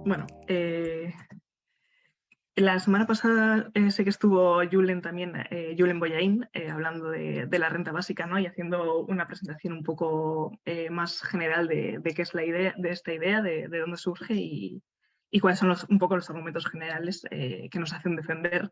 Bueno, la semana pasada sé que estuvo Julen también, Julen Boyain, hablando de la renta básica, ¿no? Y haciendo una presentación un poco más general de qué es la idea, de esta idea, de dónde surge y cuáles son un poco los argumentos generales que nos hacen defender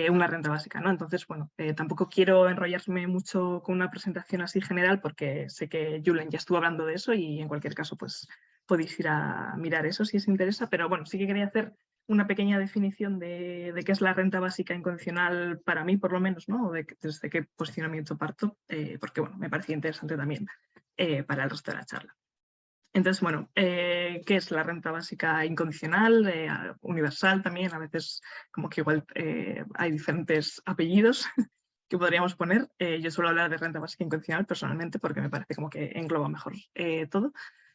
una renta básica, ¿no? Entonces, bueno, tampoco quiero enrollarme mucho con una presentación así general porque sé que Julen ya estuvo hablando de eso y en cualquier caso, pues podéis ir a mirar eso si os interesa, pero bueno, sí que quería hacer una pequeña definición de qué es la renta básica incondicional para mí, por lo menos, ¿no? Desde qué posicionamiento parto, porque bueno, me parecía interesante también para el resto de la charla. Entonces, bueno, ¿qué es la renta básica incondicional? Universal también, a veces como que igual hay diferentes apellidos que podríamos poner. Yo suelo hablar de renta básica incondicional personalmente porque me parece como que engloba mejor todo.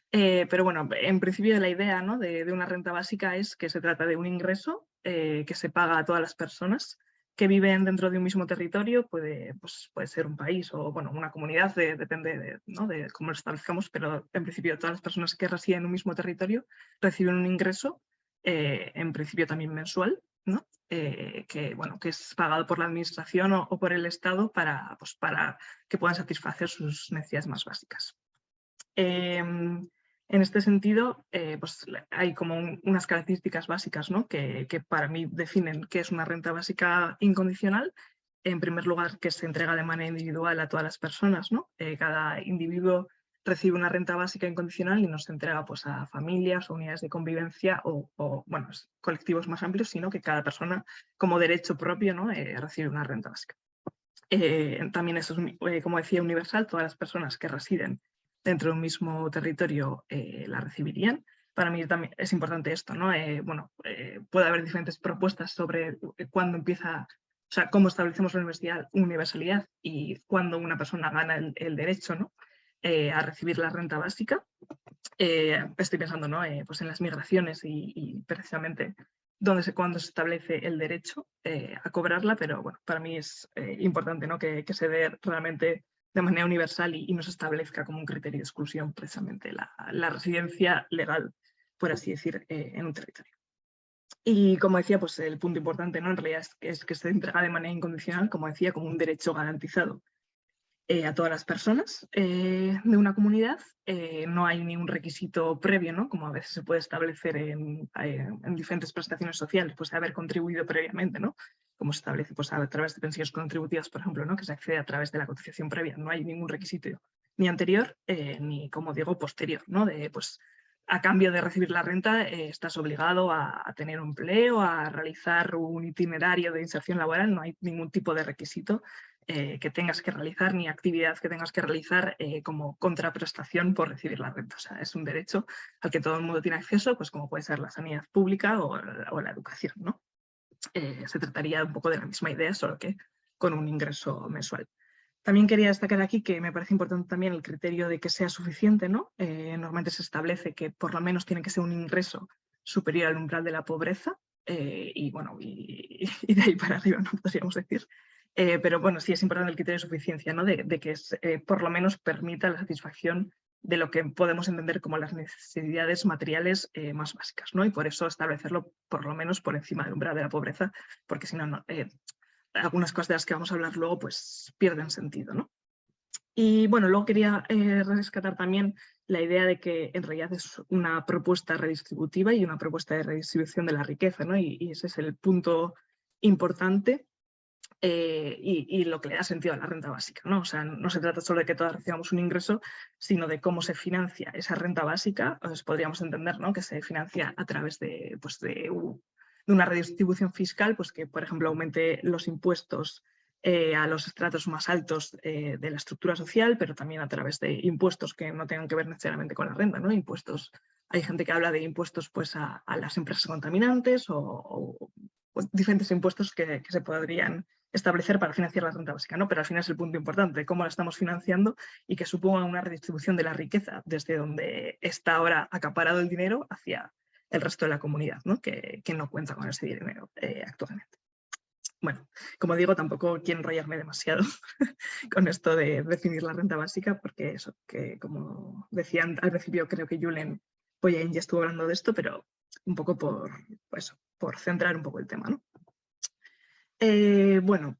Pero bueno, en principio la idea, ¿no? de una renta básica es que se trata de un ingreso que se paga a todas las personas que viven dentro de un mismo territorio, pues, puede ser un país o bueno, una comunidad, depende ¿no? de cómo lo establezcamos, pero en principio todas las personas que residen en un mismo territorio reciben un ingreso, en principio también mensual, ¿no? Bueno, que es pagado por la administración o por el Estado pues, para que puedan satisfacer sus necesidades más básicas. En este sentido, pues hay como unas características básicas, ¿no? que para mí definen qué es una renta básica incondicional. En primer lugar, que se entrega de manera individual a todas las personas, ¿no? Cada individuo recibe una renta básica incondicional y no se entrega pues, a familias o unidades de convivencia o bueno, colectivos más amplios, sino que cada persona como derecho propio, ¿no? Recibe una renta básica. También eso es, como decía, universal. Todas las personas que residen dentro de un mismo territorio la recibirían. Para mí también es importante esto, ¿no? Bueno, puede haber diferentes propuestas sobre cuándo empieza, o sea, cómo establecemos la universalidad y cuándo una persona gana el derecho, ¿no? A recibir la renta básica. Estoy pensando, ¿no? Pues en las migraciones y precisamente cuando se establece el derecho a cobrarla, pero bueno, para mí es importante, ¿no? que se dé realmente de manera universal y no se establezca como un criterio de exclusión precisamente la residencia legal, por así decir, en un territorio. Y como decía, pues el punto importante, ¿no? En realidad es que se entrega de manera incondicional, como decía, como un derecho garantizado a todas las personas de una comunidad. No hay ningún requisito previo, ¿no? Como a veces se puede establecer en diferentes prestaciones sociales, pues de haber contribuido previamente, ¿no? Como se establece pues, a través de pensiones contributivas, por ejemplo, ¿no? Que se accede a través de la cotización previa. No hay ningún requisito ni anterior ni, como digo, posterior, ¿no? Pues, a cambio de recibir la renta, estás obligado a tener un empleo, a realizar un itinerario de inserción laboral. No hay ningún tipo de requisito que tengas que realizar ni actividad que tengas que realizar como contraprestación por recibir la renta. O sea, es un derecho al que todo el mundo tiene acceso, pues como puede ser la sanidad pública o la educación, ¿no? Se trataría un poco de la misma idea, solo que con un ingreso mensual. También quería destacar aquí que me parece importante también el criterio de que sea suficiente, ¿no? Normalmente se establece que por lo menos tiene que ser un ingreso superior al umbral de la pobreza y bueno, y de ahí para arriba, ¿no? Podríamos decir. Pero bueno, sí es importante el criterio de suficiencia, ¿no? De que por lo menos permita la satisfacción de lo que podemos entender como las necesidades materiales más básicas, ¿no? Y por eso establecerlo por lo menos por encima del umbral de la pobreza, porque si no, algunas cosas de las que vamos a hablar luego pues pierden sentido, ¿no? Y bueno, luego quería rescatar también la idea de que en realidad es una propuesta redistributiva y una propuesta de redistribución de la riqueza, ¿no? Y ese es el punto importante y lo que le da sentido a la renta básica, ¿no? O sea, no se trata solo de que todos recibamos un ingreso, sino de cómo se financia esa renta básica. Entonces podríamos entender, ¿no? Que se financia a través pues de una redistribución fiscal, pues que, por ejemplo, aumente los impuestos a los estratos más altos de la estructura social, pero también a través de impuestos que no tengan que ver necesariamente con la renta, ¿no? Impuestos, hay gente que habla de impuestos pues, a las empresas contaminantes o diferentes impuestos que se podrían establecer para financiar la renta básica, ¿no? Pero al final es el punto importante de cómo la estamos financiando y que suponga una redistribución de la riqueza desde donde está ahora acaparado el dinero hacia el resto de la comunidad, ¿no? Que no cuenta con ese dinero actualmente. Bueno, como digo, tampoco quiero enrollarme demasiado con esto de definir la renta básica, porque eso, que como decían al principio, creo que Julen Boyain ya estuvo hablando de esto, pero un poco por centrar un poco el tema, ¿no? Bueno,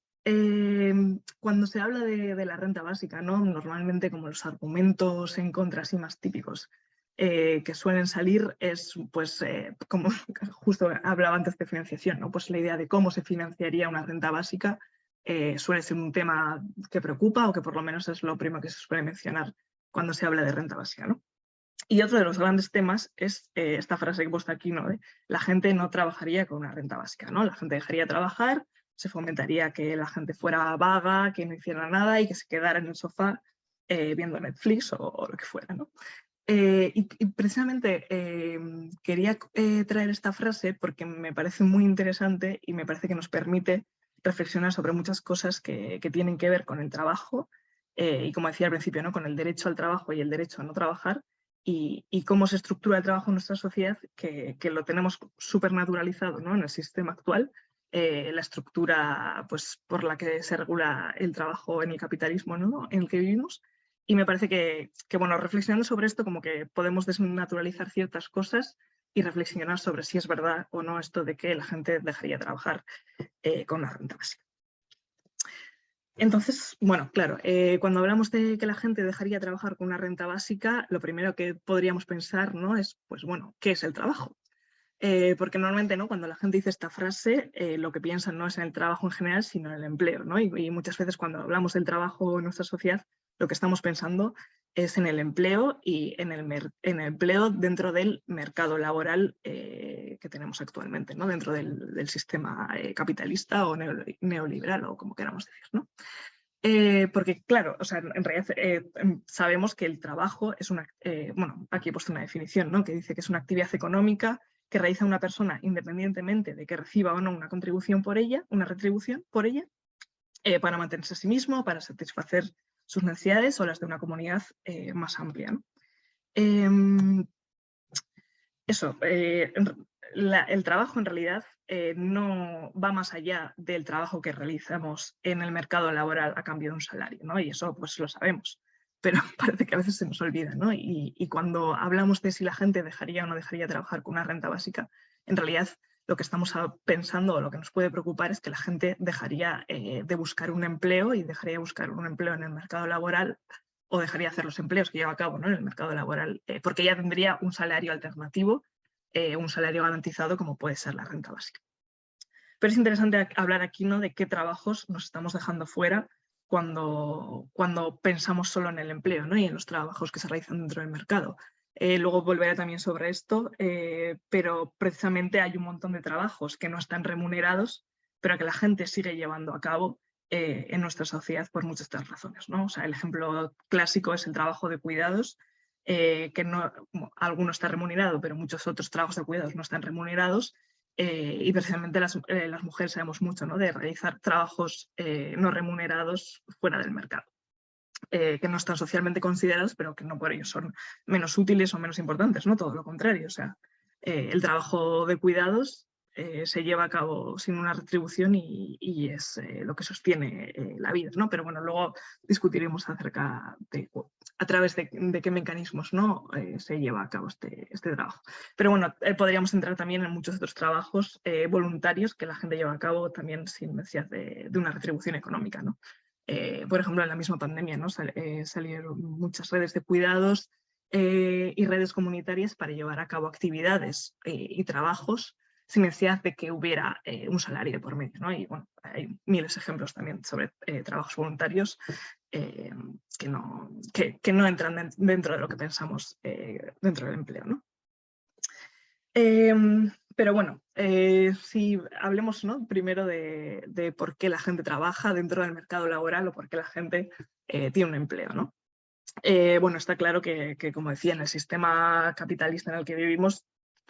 cuando se habla de la renta básica, ¿no? Normalmente como los argumentos en contra así más típicos que suelen salir es, pues, como justo hablaba antes de financiación, ¿no? Pues la idea de cómo se financiaría una renta básica suele ser un tema que preocupa o que por lo menos es lo primero que se suele mencionar cuando se habla de renta básica, ¿no? Y otro de los grandes temas es esta frase que he puesto aquí, ¿no? La gente no trabajaría con una renta básica, ¿no? La gente dejaría de trabajar, se fomentaría que la gente fuera vaga, que no hiciera nada y que se quedara en el sofá viendo Netflix o lo que fuera, ¿no? Y precisamente quería traer esta frase porque me parece muy interesante y me parece que nos permite reflexionar sobre muchas cosas que tienen que ver con el trabajo y, como decía al principio, ¿no? Con el derecho al trabajo y el derecho a no trabajar y cómo se estructura el trabajo en nuestra sociedad, que lo tenemos súper naturalizado, ¿no? En el sistema actual, la estructura pues, por la que se regula el trabajo en el capitalismo, ¿no? En el que vivimos. Y me parece bueno, reflexionando sobre esto, como que podemos desnaturalizar ciertas cosas y reflexionar sobre si es verdad o no esto de que la gente dejaría de trabajar con una renta básica. Entonces, bueno, claro, cuando hablamos de que la gente dejaría de trabajar con una renta básica, lo primero que podríamos pensar, ¿no? Es, pues bueno, ¿qué es el trabajo? Porque normalmente, ¿no? Cuando la gente dice esta frase, lo que piensan no es en el trabajo en general, sino en el empleo, ¿no? Y muchas veces cuando hablamos del trabajo en nuestra sociedad, lo que estamos pensando es en el empleo y en el empleo dentro del mercado laboral que tenemos actualmente, ¿no? Dentro del sistema capitalista o neoliberal o como queramos decir, ¿no? Porque, claro, o sea, en realidad sabemos que el trabajo es una, bueno, aquí he puesto una definición, ¿no? Que dice que es una actividad económica que realiza una persona independientemente de que reciba o no una contribución por ella, una retribución por ella, para mantenerse a sí mismo, para satisfacer sus necesidades o las de una comunidad más amplia, ¿no? Eso, el trabajo en realidad no va más allá del trabajo que realizamos en el mercado laboral a cambio de un salario, ¿no? Y eso pues lo sabemos, pero parece que a veces se nos olvida, ¿no? Y cuando hablamos de si la gente dejaría o no dejaría trabajar con una renta básica, en realidad lo que estamos pensando o lo que nos puede preocupar es que la gente dejaría de buscar un empleo y dejaría de buscar un empleo en el mercado laboral o dejaría de hacer los empleos que lleva a cabo, ¿no? En el mercado laboral, porque ya tendría un salario alternativo, un salario garantizado como puede ser la renta básica. Pero es interesante hablar aquí, ¿no? De qué trabajos nos estamos dejando fuera cuando pensamos solo en el empleo, ¿no? Y en los trabajos que se realizan dentro del mercado. Luego volveré también sobre esto, pero precisamente hay un montón de trabajos que no están remunerados, pero que la gente sigue llevando a cabo en nuestra sociedad por muchas de estas razones, ¿no? O sea, el ejemplo clásico es el trabajo de cuidados, que no, bueno, alguno está remunerado, pero muchos otros trabajos de cuidados no están remunerados. Y precisamente las mujeres sabemos mucho, ¿no? De realizar trabajos no remunerados fuera del mercado, que no están socialmente considerados, pero que no por ello son menos útiles o menos importantes, ¿no? Todo lo contrario. O sea, el trabajo de cuidados se lleva a cabo sin una retribución y es lo que sostiene la vida, ¿no? Pero bueno, luego discutiremos acerca de a través de qué mecanismos, ¿no? Se lleva a cabo este trabajo. Pero bueno, podríamos entrar también en muchos otros trabajos voluntarios que la gente lleva a cabo también sin necesidad de una retribución económica, ¿no? Por ejemplo, en la misma pandemia, ¿no? Salieron muchas redes de cuidados y redes comunitarias para llevar a cabo actividades y trabajos sin necesidad de que hubiera un salario de por medio, ¿no? Y bueno, hay miles de ejemplos también sobre trabajos voluntarios que no entran dentro de lo que pensamos dentro del empleo, ¿no? Pero bueno, si hablemos, ¿no? Primero de por qué la gente trabaja dentro del mercado laboral o por qué la gente tiene un empleo, ¿no? Bueno, está claro que, como decía, en el sistema capitalista en el que vivimos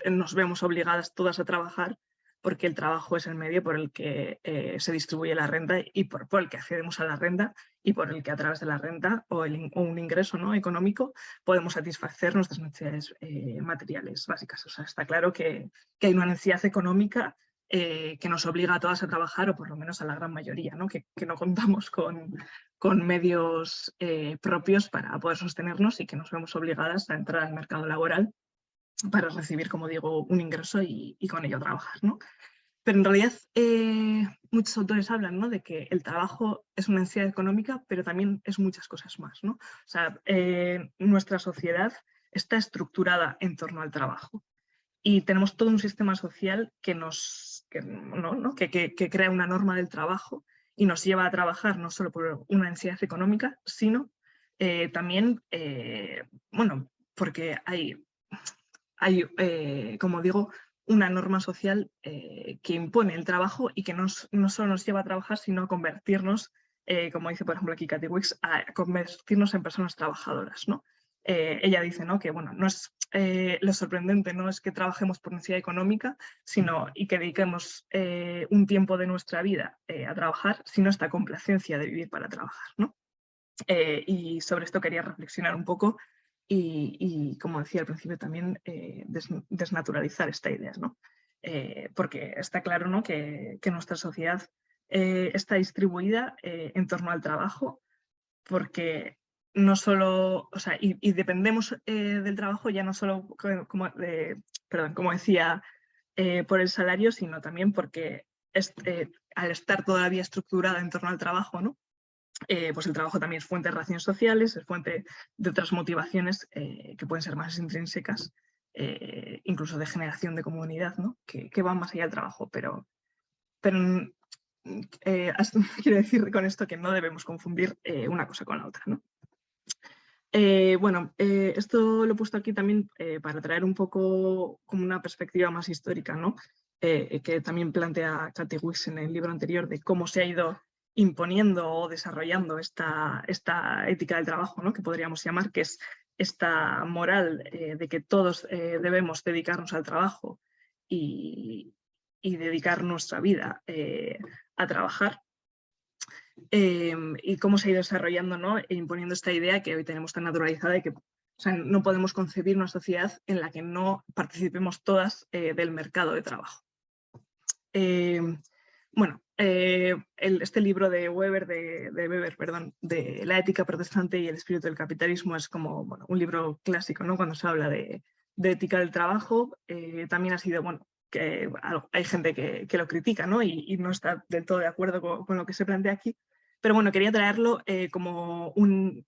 nos vemos obligadas todas a trabajar porque el trabajo es el medio por el que se distribuye la renta y por el que accedemos a la renta y por el que a través de la renta o un ingreso, ¿no? económico podemos satisfacer nuestras necesidades materiales básicas. O sea, está claro que hay una necesidad económica que nos obliga a todas a trabajar, o por lo menos a la gran mayoría, ¿no? Que no contamos con medios propios para poder sostenernos y que nos vemos obligadas a entrar al mercado laboral para recibir, como digo, un ingreso y con ello trabajar, ¿no? Pero en realidad muchos autores hablan, ¿no?, de que el trabajo es una necesidad económica, pero también es muchas cosas más, ¿no? O sea, nuestra sociedad está estructurada en torno al trabajo y tenemos todo un sistema social que crea una norma del trabajo y nos lleva a trabajar no solo por una necesidad económica, sino también, bueno, porque hay, como digo, una norma social que impone el trabajo y que no solo nos lleva a trabajar, sino a convertirnos, como dice por ejemplo aquí Kathy Wicks, a convertirnos en personas trabajadoras, ¿no? Ella dice, ¿no?, que bueno, no es, lo sorprendente no es que trabajemos por necesidad económica y que dediquemos un tiempo de nuestra vida a trabajar, sino esta complacencia de vivir para trabajar, ¿no? Y sobre esto quería reflexionar un poco y como decía al principio también, desnaturalizar esta idea, ¿no? Porque está claro, ¿no?, que nuestra sociedad está distribuida en torno al trabajo, porque no solo, o sea, y dependemos del trabajo ya no solo como decía, por el salario, sino también porque al estar todavía estructurada en torno al trabajo, ¿no?, pues el trabajo también es fuente de relaciones sociales, es fuente de otras motivaciones que pueden ser más intrínsecas, incluso de generación de comunidad, ¿no?, que van más allá del trabajo. Pero quiero decir con esto que no debemos confundir una cosa con la otra, ¿no? Bueno, esto lo he puesto aquí también para traer un poco como una perspectiva más histórica, ¿no? Que también plantea Kathy Wicks en el libro anterior, de cómo se ha ido imponiendo o desarrollando esta ética del trabajo, ¿no?, que podríamos llamar, que es esta moral de que todos debemos dedicarnos al trabajo y dedicar nuestra vida a trabajar. Y cómo se ha ido desarrollando, ¿no?, e imponiendo esta idea que hoy tenemos tan naturalizada de que, o sea, no podemos concebir una sociedad en la que no participemos todas del mercado de trabajo. Bueno, este libro de Weber, de La ética protestante y el espíritu del capitalismo, es como, bueno, un libro clásico, ¿no?, cuando se habla de ética del trabajo. También ha sido, bueno, que hay gente que lo critica, ¿no?, y no está del todo de acuerdo con lo que se plantea aquí. Pero bueno, quería traerlo como un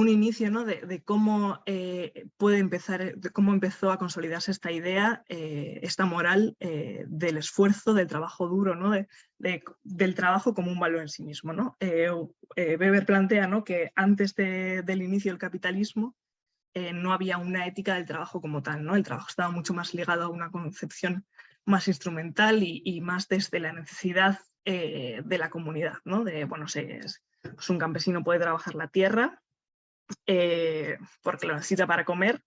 inicio, ¿no?, de cómo puede empezar, de cómo empezó a consolidarse esta idea, esta moral del esfuerzo, del trabajo duro, ¿no?, del trabajo como un valor en sí mismo, ¿no? Weber plantea, ¿no?, que antes del inicio del capitalismo no había una ética del trabajo como tal, ¿no? El trabajo estaba mucho más ligado a una concepción más instrumental y más desde la necesidad de la comunidad, ¿no? De, bueno, pues un campesino puede trabajar la tierra porque lo necesita para comer,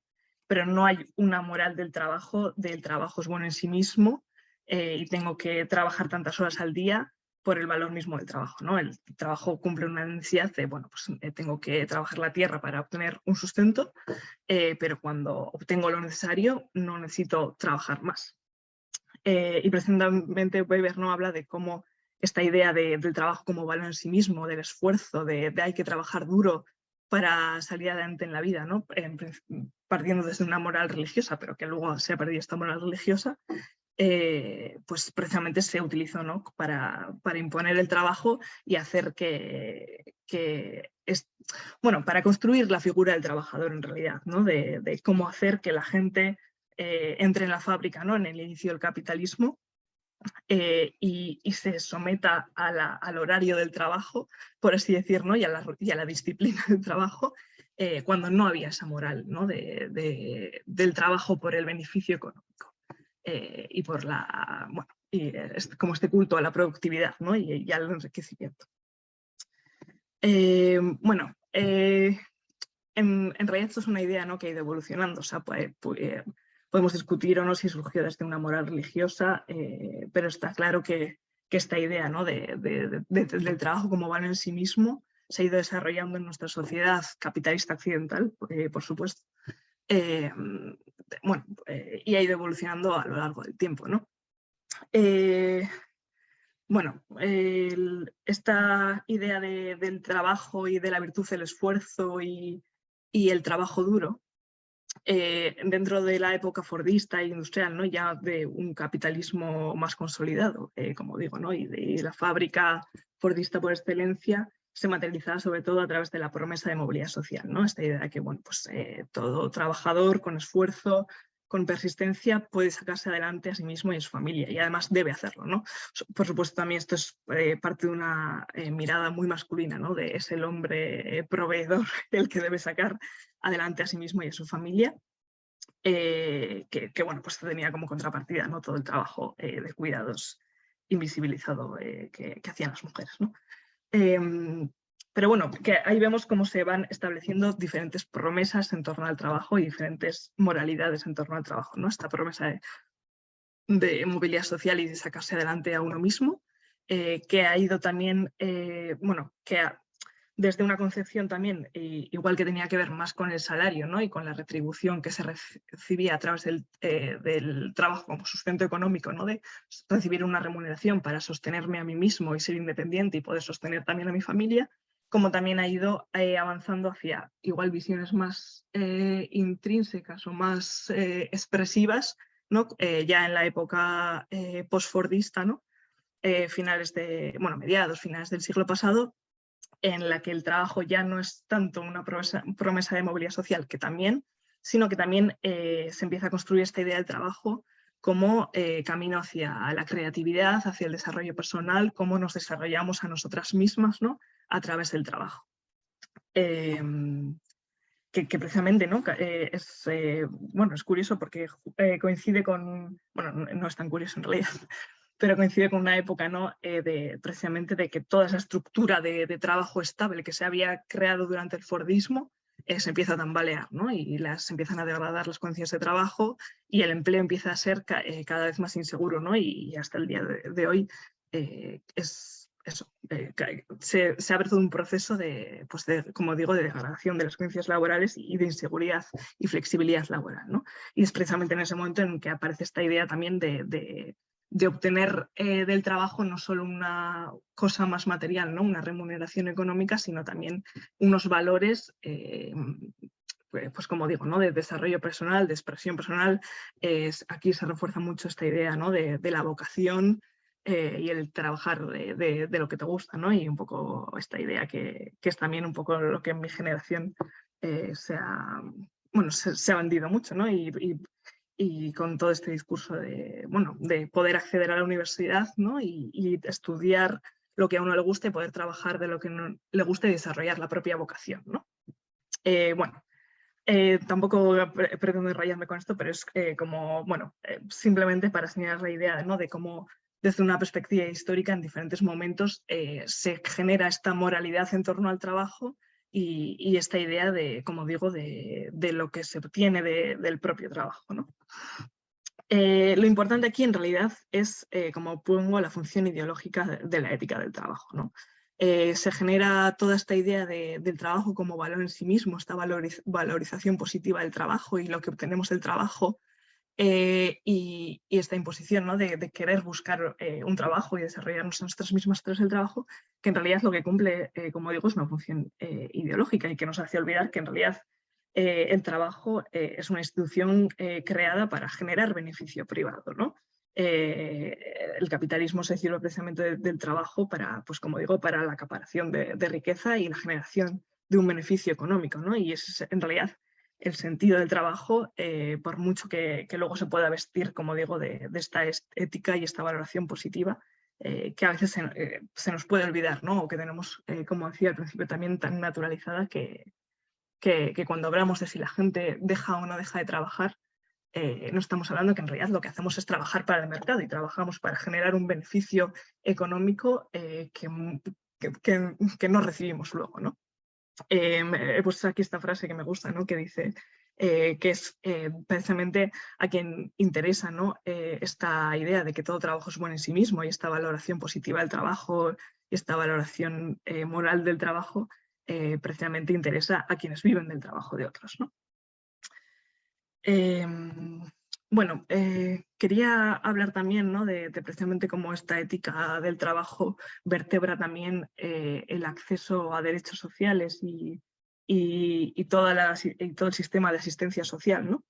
pero no hay una moral del trabajo es bueno en sí mismo y tengo que trabajar tantas horas al día por el valor mismo del trabajo, ¿no? El trabajo cumple una necesidad de, bueno, pues tengo que trabajar la tierra para obtener un sustento, pero cuando obtengo lo necesario no necesito trabajar más. Y precisamente Weber no habla de cómo esta idea del trabajo como valor en sí mismo, del esfuerzo, de hay que trabajar duro para salir adelante en la vida, ¿no?, partiendo desde una moral religiosa, pero que luego se ha perdido esta moral religiosa, pues precisamente se utilizó, ¿no?, para imponer el trabajo y hacer bueno, para construir la figura del trabajador en realidad, ¿no?, de cómo hacer que la gente entre en la fábrica, ¿no?, en el inicio del capitalismo y se someta al horario del trabajo, por así decir, ¿no?, y a la disciplina del trabajo, cuando no había esa moral, ¿no?, del trabajo por el beneficio económico y por bueno, como este culto a la productividad, ¿no?, y al enriquecimiento. Bueno, en realidad esto es una idea, ¿no?, que ha ido evolucionando. O sea, podemos discutir o no si surgió desde una moral religiosa, pero está claro que esta idea, ¿no?, del trabajo como valor en sí mismo se ha ido desarrollando en nuestra sociedad capitalista occidental, por supuesto, bueno, y ha ido evolucionando a lo largo del tiempo, ¿no? Bueno, esta idea del trabajo y de la virtud del esfuerzo y el trabajo duro dentro de la época fordista e industrial, ¿no? Ya de un capitalismo más consolidado, como digo, ¿no? Y la fábrica fordista por excelencia se materializaba sobre todo a través de la promesa de movilidad social, ¿no? Esta idea de que bueno, pues, todo trabajador con esfuerzo, con persistencia, puede sacarse adelante a sí mismo y a su familia, y además debe hacerlo, ¿no? Por supuesto, también esto es parte de una mirada muy masculina, ¿no? De es el hombre proveedor el que debe sacar adelante a sí mismo y a su familia, que bueno, pues tenía como contrapartida, ¿no? Todo el trabajo de cuidados invisibilizado que hacían las mujeres, ¿no? Pero bueno, que ahí vemos cómo se van estableciendo diferentes promesas en torno al trabajo y diferentes moralidades en torno al trabajo, ¿no? Esta promesa de movilidad social y de sacarse adelante a uno mismo, que ha ido también, bueno, desde una concepción también, igual que tenía que ver más con el salario, ¿no? Y con la retribución que se recibía a través del trabajo como sustento económico, ¿no? De recibir una remuneración para sostenerme a mí mismo y ser independiente y poder sostener también a mi familia, como también ha ido avanzando hacia igual visiones más intrínsecas o más expresivas, ¿no? Ya en la época postfordista, ¿no? Mediados, finales del siglo pasado, en la que el trabajo ya no es tanto una promesa de movilidad social, que también, sino que también se empieza a construir esta idea del trabajo como camino hacia la creatividad, hacia el desarrollo personal, cómo nos desarrollamos a nosotras mismas, ¿no? A través del trabajo. Que precisamente, ¿no? Es curioso porque coincide con, bueno, no es tan curioso en realidad, pero coincide con una época, ¿no? Precisamente de que toda esa estructura de trabajo estable que se había creado durante el fordismo se empieza a tambalear, ¿no? Y se empiezan a degradar las condiciones de trabajo y el empleo empieza a ser cada vez más inseguro, ¿no? Y hasta el día de hoy es eso. Se abre todo un proceso pues como digo, de degradación de las condiciones laborales y de inseguridad y flexibilidad laboral, ¿no? Y es precisamente en ese momento en que aparece esta idea también de obtener del trabajo no solo una cosa más material, ¿no? Una remuneración económica, sino también unos valores, pues como digo, ¿no? De desarrollo personal, de expresión personal. Aquí se refuerza mucho esta idea, ¿no? de la vocación y el trabajar de lo que te gusta, ¿no? Y un poco esta idea que es también un poco lo que en mi generación se ha vendido mucho, ¿no? Y con todo este discurso de poder acceder a la universidad, ¿no? y estudiar lo que a uno le gusta y poder trabajar de lo que no le gusta y desarrollar la propia vocación, ¿no? Tampoco pretendo rayarme con esto, pero es simplemente para señalar la idea, ¿no? De cómo desde una perspectiva histórica en diferentes momentos se genera esta moralidad en torno al trabajo y esta idea de, como digo, de lo que se obtiene del propio trabajo, ¿no? Lo importante aquí en realidad es, como pongo, la función ideológica de la ética del trabajo, ¿no? Se genera toda esta idea del trabajo como valor en sí mismo, esta valorización positiva del trabajo y lo que obtenemos del trabajo, y esta imposición, ¿no? de querer buscar un trabajo y desarrollarnos a nosotras mismas a través del trabajo, que en realidad lo que cumple, como digo, es una función ideológica y que nos hace olvidar que en realidad el trabajo es una institución creada para generar beneficio privado, ¿no? El capitalismo se sirve precisamente del trabajo para, pues como digo, para la acaparación de riqueza y la generación de un beneficio económico, ¿no? Y ese es en realidad el sentido del trabajo, por mucho que luego se pueda vestir, como digo, de esta ética y esta valoración positiva, que a veces se nos puede olvidar, ¿no? O que tenemos, como decía al principio, también tan naturalizada que cuando hablamos de si la gente deja o no deja de trabajar, no estamos hablando que en realidad lo que hacemos es trabajar para el mercado y trabajamos para generar un beneficio económico que no recibimos luego, ¿no? He puesto aquí esta frase que me gusta, ¿no? Que dice que es precisamente a quien interesa, ¿no? Esta idea de que todo trabajo es bueno en sí mismo y esta valoración positiva del trabajo y esta valoración moral del trabajo precisamente interesa a quienes viven del trabajo de otros, ¿no? Quería hablar también, ¿no? de precisamente cómo esta ética del trabajo vertebra también el acceso a derechos sociales y y todo el sistema de asistencia social, ¿no?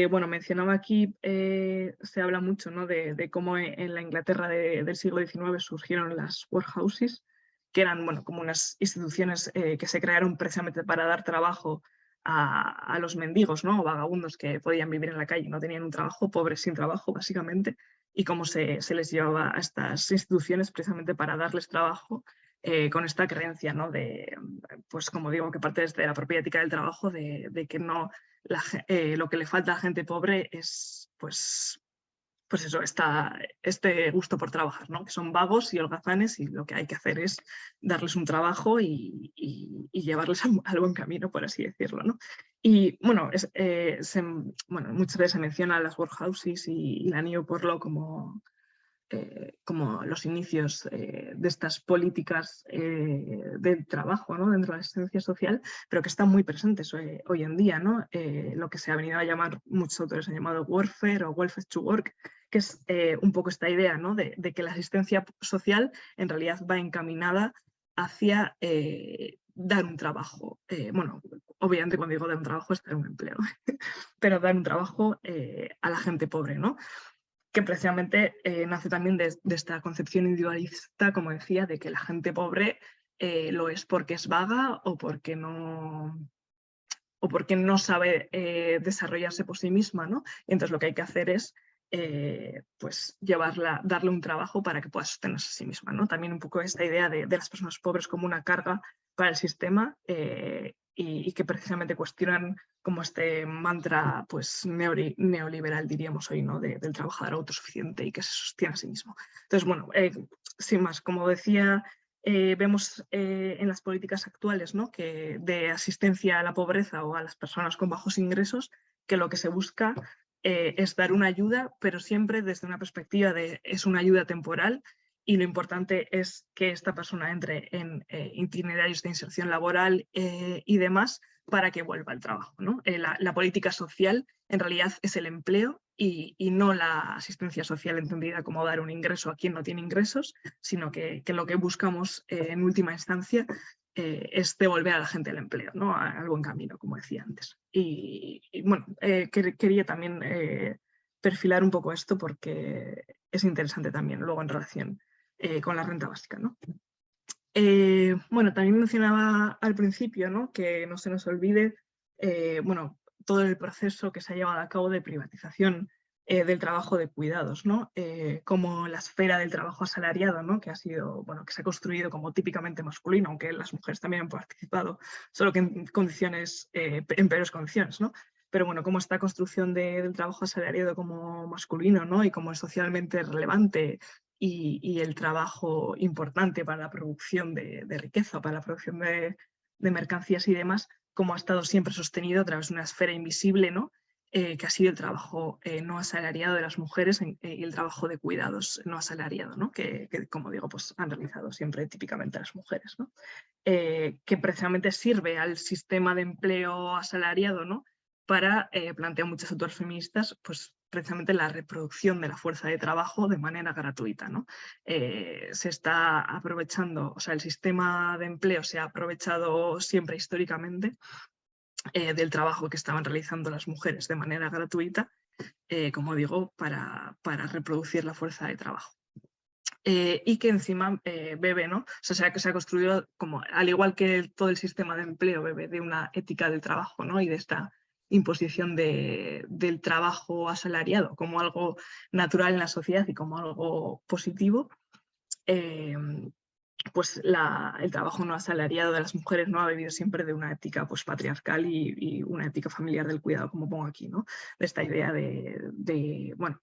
Bueno, mencionaba aquí, se habla mucho, ¿no?, de cómo en la Inglaterra del siglo XIX surgieron las workhouses, que eran, bueno, como unas instituciones que se crearon precisamente para dar trabajo a los mendigos, ¿no?, o vagabundos que podían vivir en la calle, no tenían un trabajo, pobres sin trabajo, básicamente, y cómo se les llevaba a estas instituciones precisamente para darles trabajo, con esta creencia, ¿no?, pues como digo, que parte desde la propia ética del trabajo, de que no lo que le falta a la gente pobre es, pues eso, este gusto por trabajar, ¿no? Que son vagos y holgazanes y lo que hay que hacer es darles un trabajo y llevarles al buen camino, por así decirlo, ¿no? Y bueno, bueno, muchas veces se menciona las workhouses y la New Poor Law como los inicios de estas políticas del trabajo, ¿no?, dentro de la asistencia social, pero que están muy presentes hoy en día, ¿no? Lo que se ha venido a llamar, muchos autores han llamado welfare o welfare to work, que es un poco esta idea, ¿no?, de que la asistencia social en realidad va encaminada hacia dar un trabajo. Bueno, obviamente cuando digo dar un trabajo es dar un empleo, pero dar un trabajo a la gente pobre, ¿no? Que precisamente nace también de esta concepción individualista, como decía, de que la gente pobre lo es porque es vaga o porque no sabe desarrollarse por sí misma, ¿no? Y entonces lo que hay que hacer es pues darle un trabajo para que pueda sostenerse a sí misma, ¿no? También un poco esta idea de las personas pobres como una carga para el sistema y que precisamente cuestionan como este mantra pues neoliberal, diríamos hoy, ¿no?, del trabajador autosuficiente y que se sostiene a sí mismo. Entonces, bueno, sin más, como decía, vemos en las políticas actuales, ¿no?, que de asistencia a la pobreza o a las personas con bajos ingresos, que lo que se busca es dar una ayuda, pero siempre desde una perspectiva de es una ayuda temporal y lo importante es que esta persona entre en itinerarios de inserción laboral y demás para que vuelva al trabajo, ¿no? La política social en realidad es el empleo y no la asistencia social entendida como dar un ingreso a quien no tiene ingresos, sino que lo que buscamos en última instancia es devolver a la gente el empleo, ¿no?, al buen camino, como decía antes. Y bueno, quería también perfilar un poco esto porque es interesante también luego en relación con la renta básica, ¿no? Bueno, también mencionaba al principio, ¿no?, que no se nos olvide bueno, todo el proceso que se ha llevado a cabo de privatización del trabajo de cuidados, ¿no? Como la esfera del trabajo asalariado, ¿no?, que ha sido, bueno, que se ha construido como típicamente masculino, aunque las mujeres también han participado, solo que en peores condiciones, ¿no? Pero bueno, como esta construcción del trabajo asalariado como masculino, ¿no?, y como es socialmente relevante y el trabajo importante para la producción de riqueza, para la producción de mercancías y demás, como ha estado siempre sostenido a través de una esfera invisible, ¿no?, que ha sido el trabajo no asalariado de las mujeres y el trabajo de cuidados no asalariado, ¿no?, que, como digo, pues han realizado siempre típicamente las mujeres, ¿no? Que precisamente sirve al sistema de empleo asalariado, ¿no?, para, plantean muchas autores feministas, pues precisamente la reproducción de la fuerza de trabajo de manera gratuita, ¿no? Se está aprovechando, o sea, el sistema de empleo se ha aprovechado siempre históricamente del trabajo que estaban realizando las mujeres de manera gratuita, como digo, para reproducir la fuerza de trabajo. Y que encima bebe, ¿no? O sea, que se ha construido, como, al igual que todo el sistema de empleo, bebe de una ética del trabajo, ¿no?, y de esta imposición del trabajo asalariado como algo natural en la sociedad y como algo positivo. Pues el trabajo no asalariado de las mujeres no ha bebido siempre de una ética pues, patriarcal y una ética familiar del cuidado, como pongo aquí, ¿no? De esta idea bueno,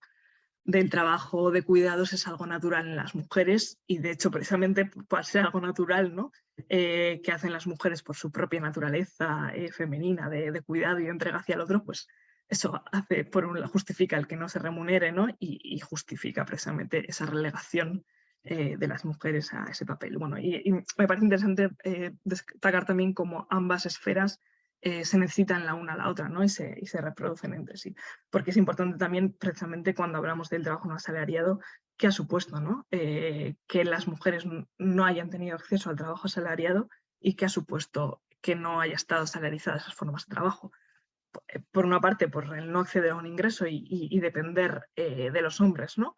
del trabajo de cuidados es algo natural en las mujeres y de hecho precisamente por ser algo natural, ¿no?, que hacen las mujeres por su propia naturaleza femenina de cuidado y de entrega hacia el otro, pues eso hace, por un lado, justifica el que no se remunere, ¿no?, y justifica precisamente esa relegación de las mujeres a ese papel. Bueno, y me parece interesante destacar también cómo ambas esferas se necesitan la una a la otra, ¿no?, y se reproducen entre sí. Porque es importante también, precisamente cuando hablamos del trabajo no asalariado, qué ha supuesto, ¿no?, que las mujeres no hayan tenido acceso al trabajo asalariado y qué ha supuesto que no haya estado salarizadas esas formas de trabajo. Por una parte, por el no acceder a un ingreso y depender de los hombres, ¿no?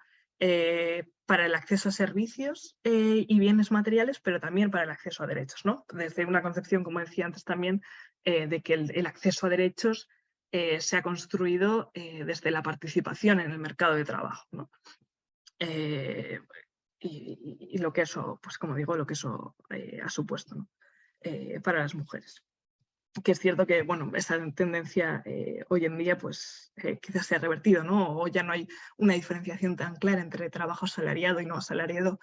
Para el acceso a servicios y bienes materiales, pero también para el acceso a derechos, ¿no? Desde una concepción, como decía antes también, de que el acceso a derechos se ha construido desde la participación en el mercado de trabajo, ¿no? Y lo que eso, pues como digo, lo que eso ha supuesto, ¿no? Para las mujeres. Que es cierto que, bueno, esa tendencia hoy en día pues quizás se ha revertido, ¿no? O ya no hay una diferenciación tan clara entre trabajo asalariado y no asalariado,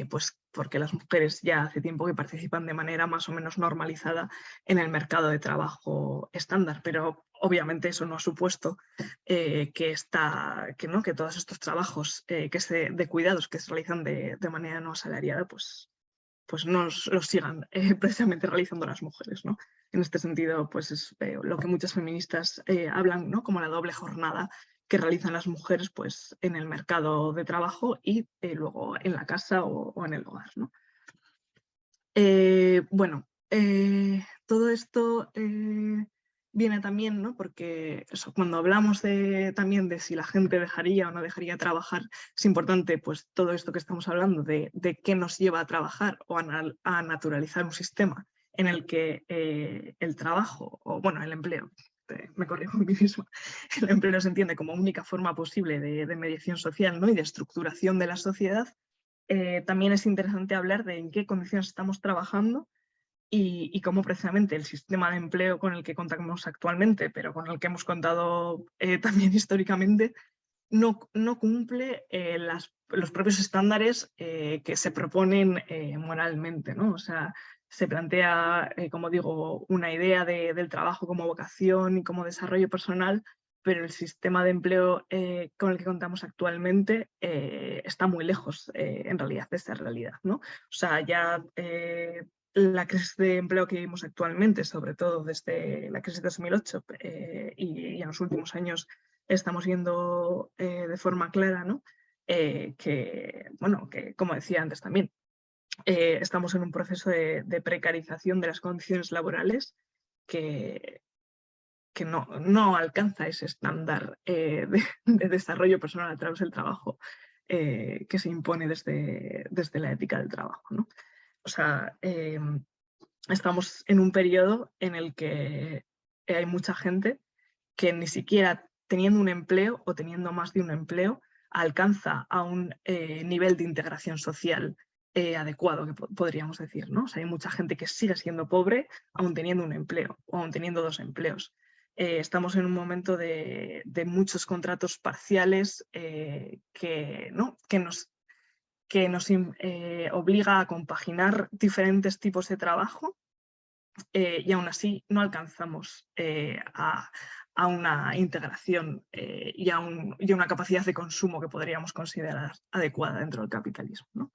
pues porque las mujeres ya hace tiempo que participan de manera más o menos normalizada en el mercado de trabajo estándar, pero obviamente eso no ha supuesto que todos estos trabajos de cuidados que se realizan de manera no asalariada, pues no los sigan precisamente realizando las mujeres, ¿no? En este sentido, pues es lo que muchas feministas hablan, ¿no? Como la doble jornada que realizan las mujeres pues, en el mercado de trabajo y luego en la casa o en el hogar, ¿no? Bueno, todo esto viene también, ¿no? Porque eso, cuando hablamos también de si la gente dejaría o no dejaría trabajar, es importante pues todo esto que estamos hablando de qué nos lleva a trabajar o a naturalizar un sistema en el que el trabajo, o bueno, el empleo, me corrijo a mí misma, el empleo se entiende como única forma posible de mediación social, ¿no? Y de estructuración de la sociedad. También es interesante hablar de en qué condiciones estamos trabajando y cómo precisamente el sistema de empleo con el que contamos actualmente, pero con el que hemos contado también históricamente, no cumple los propios estándares que se proponen moralmente, ¿no? O sea, se plantea, como digo, una idea del trabajo como vocación y como desarrollo personal, pero el sistema de empleo con el que contamos actualmente está muy lejos, en realidad, de esa realidad, ¿no? O sea, ya la crisis de empleo que vivimos actualmente, sobre todo desde la crisis de 2008 y en los últimos años estamos viendo de forma clara, ¿no? Bueno, que como decía antes también, estamos en un proceso de precarización de las condiciones laborales que no alcanza ese estándar de desarrollo personal a través del trabajo que se impone desde la ética del trabajo, ¿no? O sea, estamos en un periodo en el que hay mucha gente que ni siquiera teniendo un empleo o teniendo más de un empleo alcanza a un nivel de integración social adecuado, que podríamos decir, ¿no? O sea, hay mucha gente que sigue siendo pobre aún teniendo un empleo o aún teniendo dos empleos. Estamos en un momento de muchos contratos parciales que nos obliga a compaginar diferentes tipos de trabajo y aún así no alcanzamos a una integración y a una capacidad de consumo que podríamos considerar adecuada dentro del capitalismo, ¿no?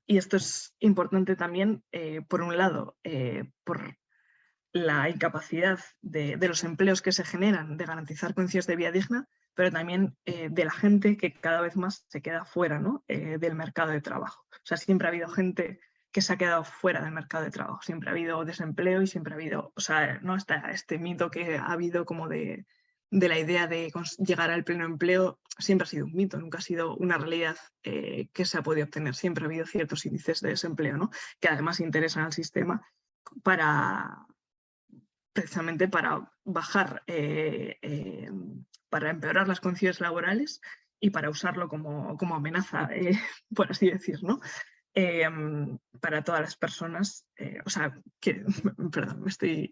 Y esto es importante también, por un lado, por la incapacidad de los empleos que se generan de garantizar condiciones de vida digna, pero también de la gente que cada vez más se queda fuera, ¿no? Del mercado de trabajo. O sea, siempre ha habido gente que se ha quedado fuera del mercado de trabajo, siempre ha habido desempleo y siempre ha habido, o sea, ¿no? Este mito que ha habido como de la idea de llegar al pleno empleo, siempre ha sido un mito, nunca ha sido una realidad que se ha podido obtener, siempre ha habido ciertos índices de desempleo, ¿no? Que además interesan al sistema precisamente para bajar, para empeorar las condiciones laborales y para usarlo como amenaza, por así decir, ¿no? Para todas las personas, o sea, perdón, me estoy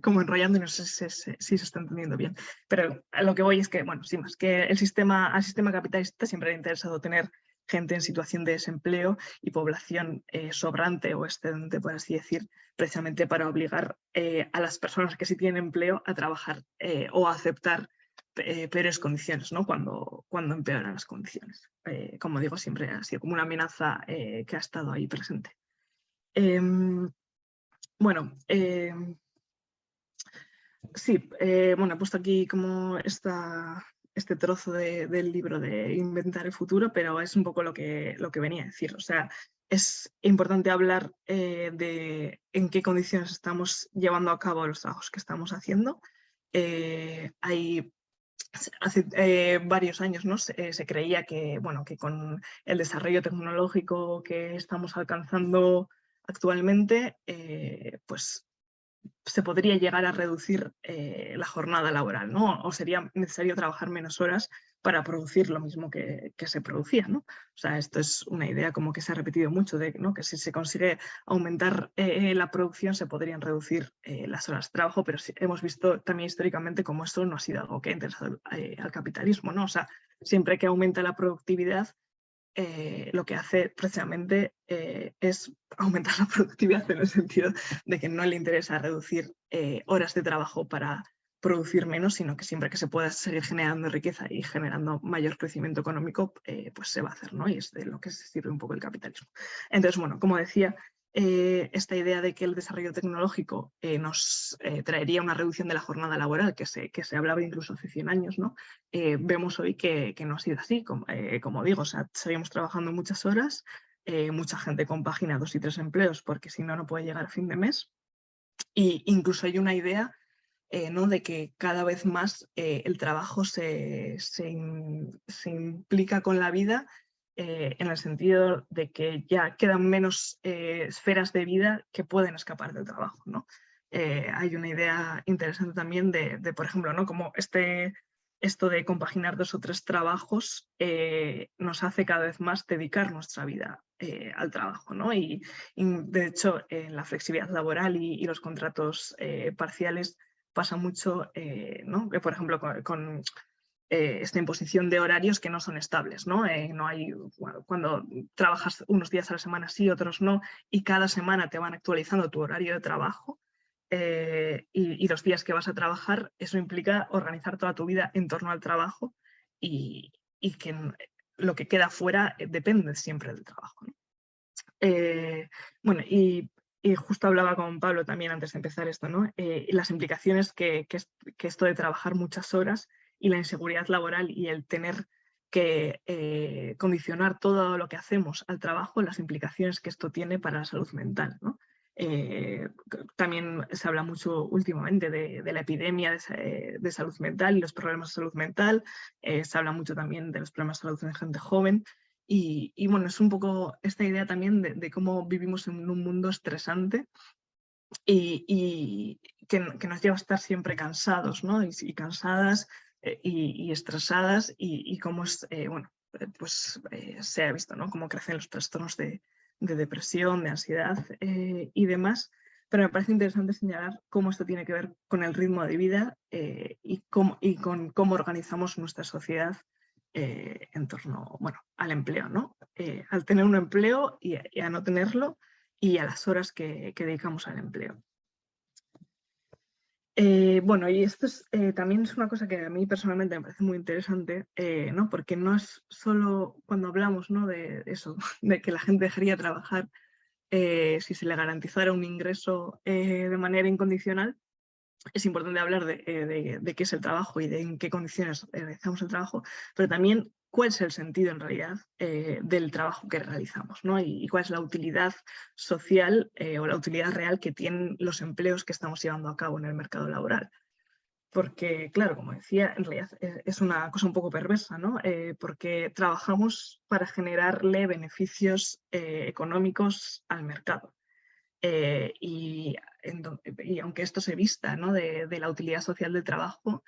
como enrollando y no sé si se está entendiendo bien, pero a lo que voy es que, bueno, sí más, que al sistema capitalista siempre le ha interesado tener gente en situación de desempleo y población sobrante o excedente, por así decir, precisamente para obligar a las personas que sí tienen empleo a trabajar o a aceptar peores condiciones, ¿no? Cuando empeoran las condiciones. Como digo, siempre ha sido como una amenaza que ha estado ahí presente. Bueno, sí, bueno, he puesto aquí como este trozo del libro de Inventar el futuro, pero es un poco lo que venía a decir. O sea, es importante hablar de en qué condiciones estamos llevando a cabo los trabajos que estamos haciendo. Hace varios años, ¿no? se creía que, bueno, que con el desarrollo tecnológico que estamos alcanzando actualmente, pues se podría llegar a reducir la jornada laboral, ¿no? O sería necesario trabajar menos horas para producir lo mismo que se producía, ¿no? O sea, esto es una idea como que se ha repetido mucho, de, ¿no? Que si se consigue aumentar la producción se podrían reducir las horas de trabajo, pero sí, hemos visto también históricamente cómo esto no ha sido algo que ha interesado al capitalismo, ¿no? O sea, siempre que aumenta la productividad, lo que hace precisamente es aumentar la productividad, en el sentido de que no le interesa reducir horas de trabajo para producir menos, sino que siempre que se pueda seguir generando riqueza y generando mayor crecimiento económico, pues se va a hacer, ¿no? Y es de lo que se sirve un poco el capitalismo. Entonces, bueno, como decía, esta idea de que el desarrollo tecnológico nos traería una reducción de la jornada laboral, que se hablaba incluso hace 100 años, ¿no? Vemos hoy que no ha sido así, como digo, o sea, seguimos trabajando muchas horas, mucha gente compagina 2 y 3 empleos porque si no, no puede llegar a fin de mes. Y incluso hay una idea, ¿no? De que cada vez más el trabajo se implica con la vida, en el sentido de que ya quedan menos esferas de vida que pueden escapar del trabajo, ¿no? Hay una idea interesante también de, por ejemplo, ¿no? Como esto de compaginar 2 o 3 trabajos nos hace cada vez más dedicar nuestra vida al trabajo, ¿no? Y de hecho, en la flexibilidad laboral y los contratos parciales pasa mucho, ¿no? Que, por ejemplo, con esta imposición de horarios que no son estables, ¿no? No hay, bueno, cuando trabajas unos días a la semana sí, otros no, y cada semana te van actualizando tu horario de trabajo, y los días que vas a trabajar, eso implica organizar toda tu vida en torno al trabajo, y que lo que queda fuera depende siempre del trabajo, ¿no? Bueno, y justo hablaba con Pablo también antes de empezar esto, ¿no? Las implicaciones que esto de trabajar muchas horas y la inseguridad laboral y el tener que condicionar todo lo que hacemos al trabajo, las implicaciones que esto tiene para la salud mental, ¿no? También se habla mucho últimamente de la epidemia de salud mental y los problemas de salud mental. Se habla mucho también de los problemas de salud en gente joven. Y bueno, es un poco esta idea también de cómo vivimos en un mundo estresante y que nos lleva a estar siempre cansados, ¿no? Y cansadas y estresadas, y cómo es, bueno, pues se ha visto, ¿no? Cómo crecen los trastornos de depresión, de ansiedad y demás. Pero me parece interesante señalar cómo esto tiene que ver con el ritmo de vida y con cómo organizamos nuestra sociedad en torno, bueno, al empleo, ¿no? Al tener un empleo y a no tenerlo, y a las horas que dedicamos al empleo. Bueno, y esto también es una cosa que a mí personalmente me parece muy interesante, ¿no? Porque no es solo cuando hablamos, ¿no? De eso, de que la gente dejaría de trabajar si se le garantizara un ingreso de manera incondicional. Es importante hablar de qué es el trabajo y de en qué condiciones realizamos el trabajo, pero también cuál es el sentido en realidad del trabajo que realizamos, ¿no? Y cuál es la utilidad social o la utilidad real que tienen los empleos que estamos llevando a cabo en el mercado laboral. Porque, claro, como decía, en realidad es una cosa un poco perversa, ¿no? Porque trabajamos para generarle beneficios económicos al mercado. Y aunque esto se vista, ¿no? de la utilidad social del trabajo,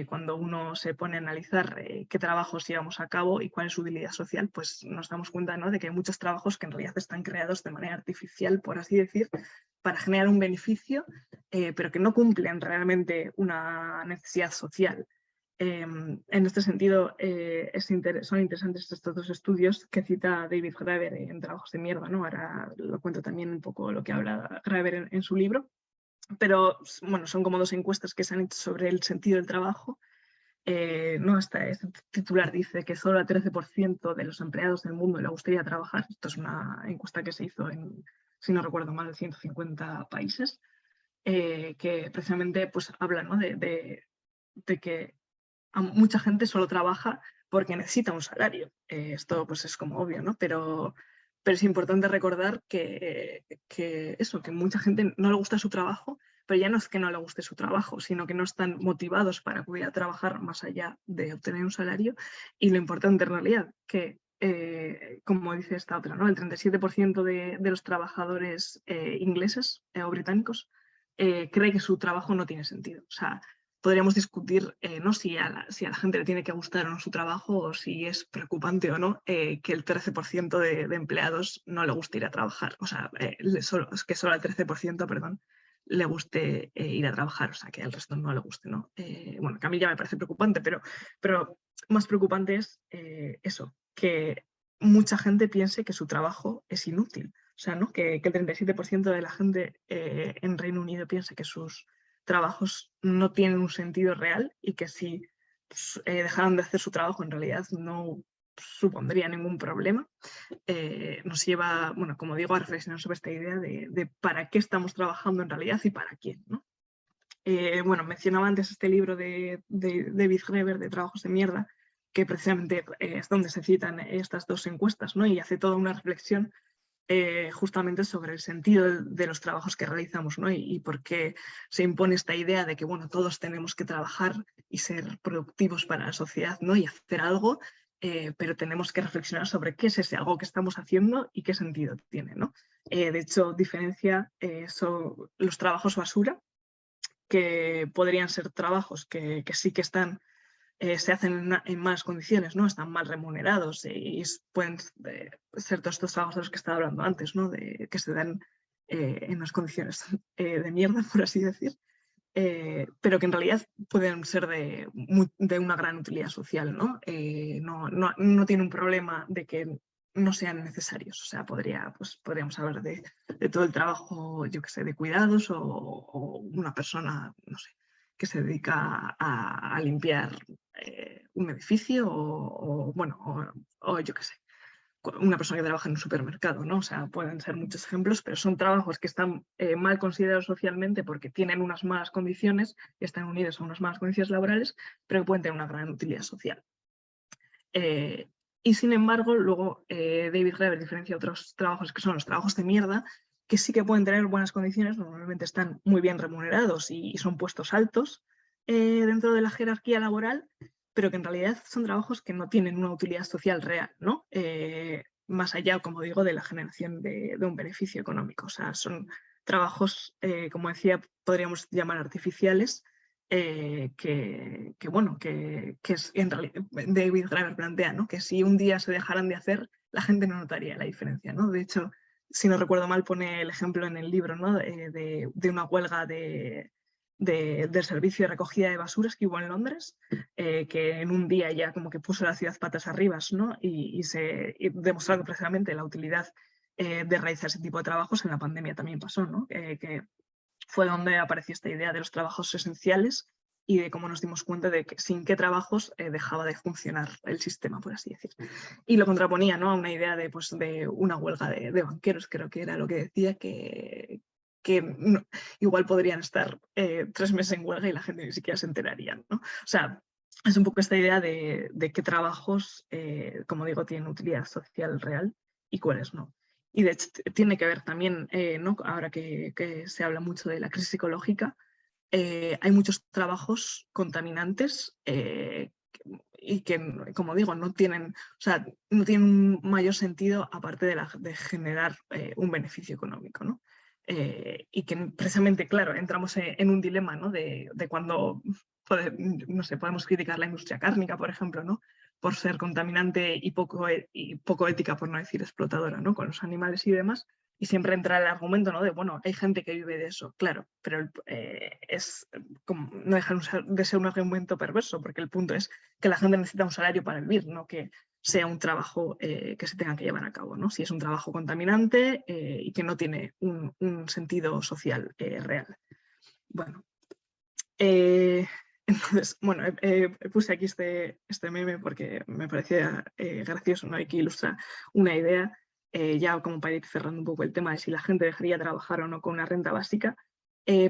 cuando uno se pone a analizar qué trabajos llevamos a cabo y cuál es su utilidad social, pues nos damos cuenta, ¿no? de que hay muchos trabajos que en realidad están creados de manera artificial, por así decir, para generar un beneficio, pero que no cumplen realmente una necesidad social. En este sentido, son interesantes estos 2 estudios que cita David Graeber en Trabajos de mierda, ¿no? Ahora lo cuento también un poco lo que habla Graeber en su libro, pero bueno, son como 2 encuestas que se han hecho sobre el sentido del trabajo. No, este titular dice que solo al 13% de los empleados del mundo le gustaría trabajar. Esto es una encuesta que se hizo en, si no recuerdo mal, 150 países, que precisamente pues, habla, ¿no? de que mucha gente solo trabaja porque necesita un salario. Esto pues es como obvio, ¿no? Pero pero es importante recordar que mucha gente no le gusta su trabajo, pero ya no es que no le guste su trabajo, sino que no están motivados para poder trabajar más allá de obtener un salario. Y lo importante en realidad, que como dice esta otra, ¿no? El 37% de los trabajadores ingleses o británicos cree que su trabajo no tiene sentido. O sea, podríamos discutir ¿no? si a la gente le tiene que gustar o no su trabajo, o si es preocupante o no que el 13% de empleados no le guste ir a trabajar. O sea, es que solo al 13%, perdón, le guste ir a trabajar, o sea, que al resto no le guste, ¿no? Bueno, que a mí ya me parece preocupante, pero más preocupante es eso, que mucha gente piense que su trabajo es inútil. O sea, ¿no? Que el 37% de la gente en Reino Unido piensa que sus trabajos no tienen un sentido real y que si dejaran de hacer su trabajo en realidad no supondría ningún problema. Nos lleva, bueno, como digo, a reflexionar sobre esta idea de para qué estamos trabajando en realidad y para quién, ¿no? Bueno, mencionaba antes este libro de David Graeber, de Trabajos de Mierda, que precisamente es donde se citan estas dos encuestas, ¿no? Y hace toda una reflexión justamente sobre el sentido de los trabajos que realizamos, ¿no? Y por qué se impone esta idea de que, bueno, todos tenemos que trabajar y ser productivos para la sociedad, ¿no? Y hacer algo, pero tenemos que reflexionar sobre qué es ese algo que estamos haciendo y qué sentido tiene, ¿no? De hecho, diferencia los trabajos basura, que podrían ser trabajos que sí que están se hacen en malas condiciones, ¿no? Están mal remunerados y pueden ser todos estos trabajos de los que estaba hablando antes, ¿no? Que se dan en unas condiciones de mierda, por así decir, pero que en realidad pueden ser de una gran utilidad social, ¿no? No tiene un problema de que no sean necesarios. O sea, podríamos hablar de todo el trabajo, yo qué sé, de cuidados o una persona, no sé, que se dedica a limpiar un edificio o yo qué sé, una persona que trabaja en un supermercado, ¿no? O sea, pueden ser muchos ejemplos, pero son trabajos que están mal considerados socialmente porque tienen unas malas condiciones y están unidos a unas malas condiciones laborales, pero que pueden tener una gran utilidad social. Y sin embargo, luego David Graeber diferencia otros trabajos que son los trabajos de mierda, que sí que pueden tener buenas condiciones, normalmente están muy bien remunerados y son puestos altos dentro de la jerarquía laboral, pero que en realidad son trabajos que no tienen una utilidad social real, ¿no? Más allá, como digo, de la generación de un beneficio económico. O sea, son trabajos, como decía, podríamos llamar artificiales, bueno, que es, en realidad David Graeber plantea, ¿no? Que si un día se dejaran de hacer, la gente no notaría la diferencia, ¿no? De hecho, si no recuerdo mal, pone el ejemplo en el libro, ¿no? de una huelga del servicio de recogida de basuras que hubo en Londres, que en un día ya como que puso la ciudad patas arriba, ¿no? Y demostrando precisamente la utilidad de realizar ese tipo de trabajos. En la pandemia también pasó, ¿no? Que fue donde apareció esta idea de los trabajos esenciales y de cómo nos dimos cuenta de que sin qué trabajos dejaba de funcionar el sistema, por así decir. Y lo contraponía, ¿no? A una idea de una huelga de banqueros, creo que era lo que decía, que no, igual podrían estar 3 meses en huelga y la gente ni siquiera se enteraría, ¿no? O sea, es un poco esta idea de qué trabajos, como digo, tienen utilidad social real y cuáles no. Y de hecho tiene que ver también, ¿no? Ahora que se habla mucho de la crisis ecológica, hay muchos trabajos contaminantes y que, como digo, no tienen un mayor sentido aparte de generar un beneficio económico, ¿no? Y que precisamente, claro, entramos en un dilema, ¿no? de cuando, no sé, podemos criticar la industria cárnica, por ejemplo, ¿no? Por ser contaminante y poco ética, por no decir explotadora, ¿no? Con los animales y demás. Y siempre entra el argumento, ¿no? De, bueno, hay gente que vive de eso, claro, pero no deja de ser un argumento perverso, porque el punto es que la gente necesita un salario para vivir, no que sea un trabajo que se tenga que llevar a cabo, ¿no? Si es un trabajo contaminante y que no tiene un sentido social real. Bueno, entonces, bueno, puse aquí este meme porque me parecía gracioso, ¿no? Y que ilustra una idea, ya como para ir cerrando un poco el tema de si la gente dejaría trabajar o no con una renta básica,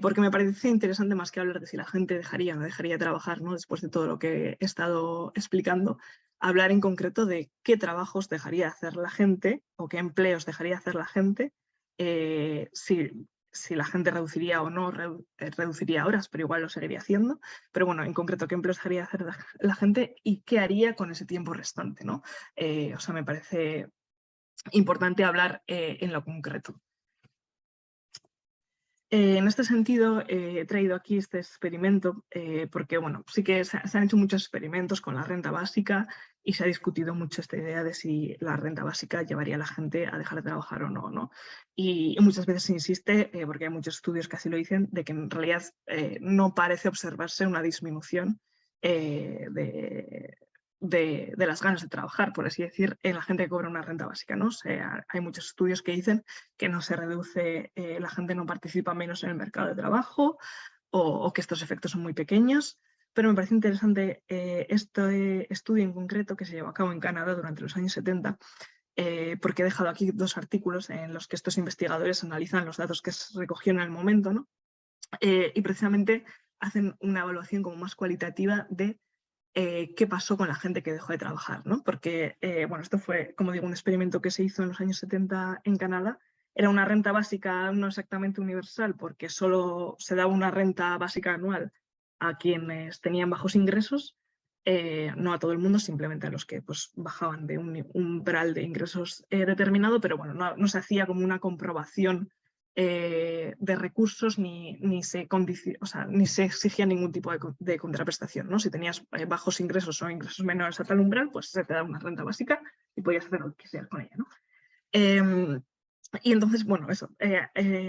porque me parece interesante más que hablar de si la gente dejaría o no dejaría trabajar, ¿no? Después de todo lo que he estado explicando, hablar en concreto de qué trabajos dejaría de hacer la gente o qué empleos dejaría de hacer la gente, si la gente reduciría o no reduciría horas, pero igual lo seguiría haciendo. Pero bueno, en concreto, qué empleos dejaría de hacer la gente y qué haría con ese tiempo restante, ¿no? O sea, me parece importante hablar en lo concreto. En este sentido, he traído aquí este experimento porque, bueno, sí que se han hecho muchos experimentos con la renta básica y se ha discutido mucho esta idea de si la renta básica llevaría a la gente a dejar de trabajar o no, ¿no? Y muchas veces se insiste, porque hay muchos estudios que así lo dicen, de que en realidad no parece observarse una disminución de las ganas de trabajar, por así decir, en la gente que cobra una renta básica, ¿no? O sea, hay muchos estudios que dicen que no se reduce, la gente no participa menos en el mercado de trabajo o que estos efectos son muy pequeños, pero me parece interesante este estudio en concreto que se llevó a cabo en Canadá durante los años 70, porque he dejado aquí 2 artículos en los que estos investigadores analizan los datos que se recogieron en el momento, ¿no? Y precisamente hacen una evaluación como más cualitativa de qué pasó con la gente que dejó de trabajar, ¿no? Porque, bueno, esto fue, como digo, un experimento que se hizo en los años 70 en Canadá. Era una renta básica no exactamente universal, porque solo se daba una renta básica anual a quienes tenían bajos ingresos, no a todo el mundo, simplemente a los que pues, bajaban de un umbral de ingresos determinado, pero bueno, no se hacía como una comprobación de recursos ni se exigía ningún tipo de contraprestación, ¿no? Si tenías bajos ingresos o ingresos menores a tal umbral, pues se te da una renta básica y podías hacer lo que quisieras con ella, ¿no? Y entonces, bueno, eso,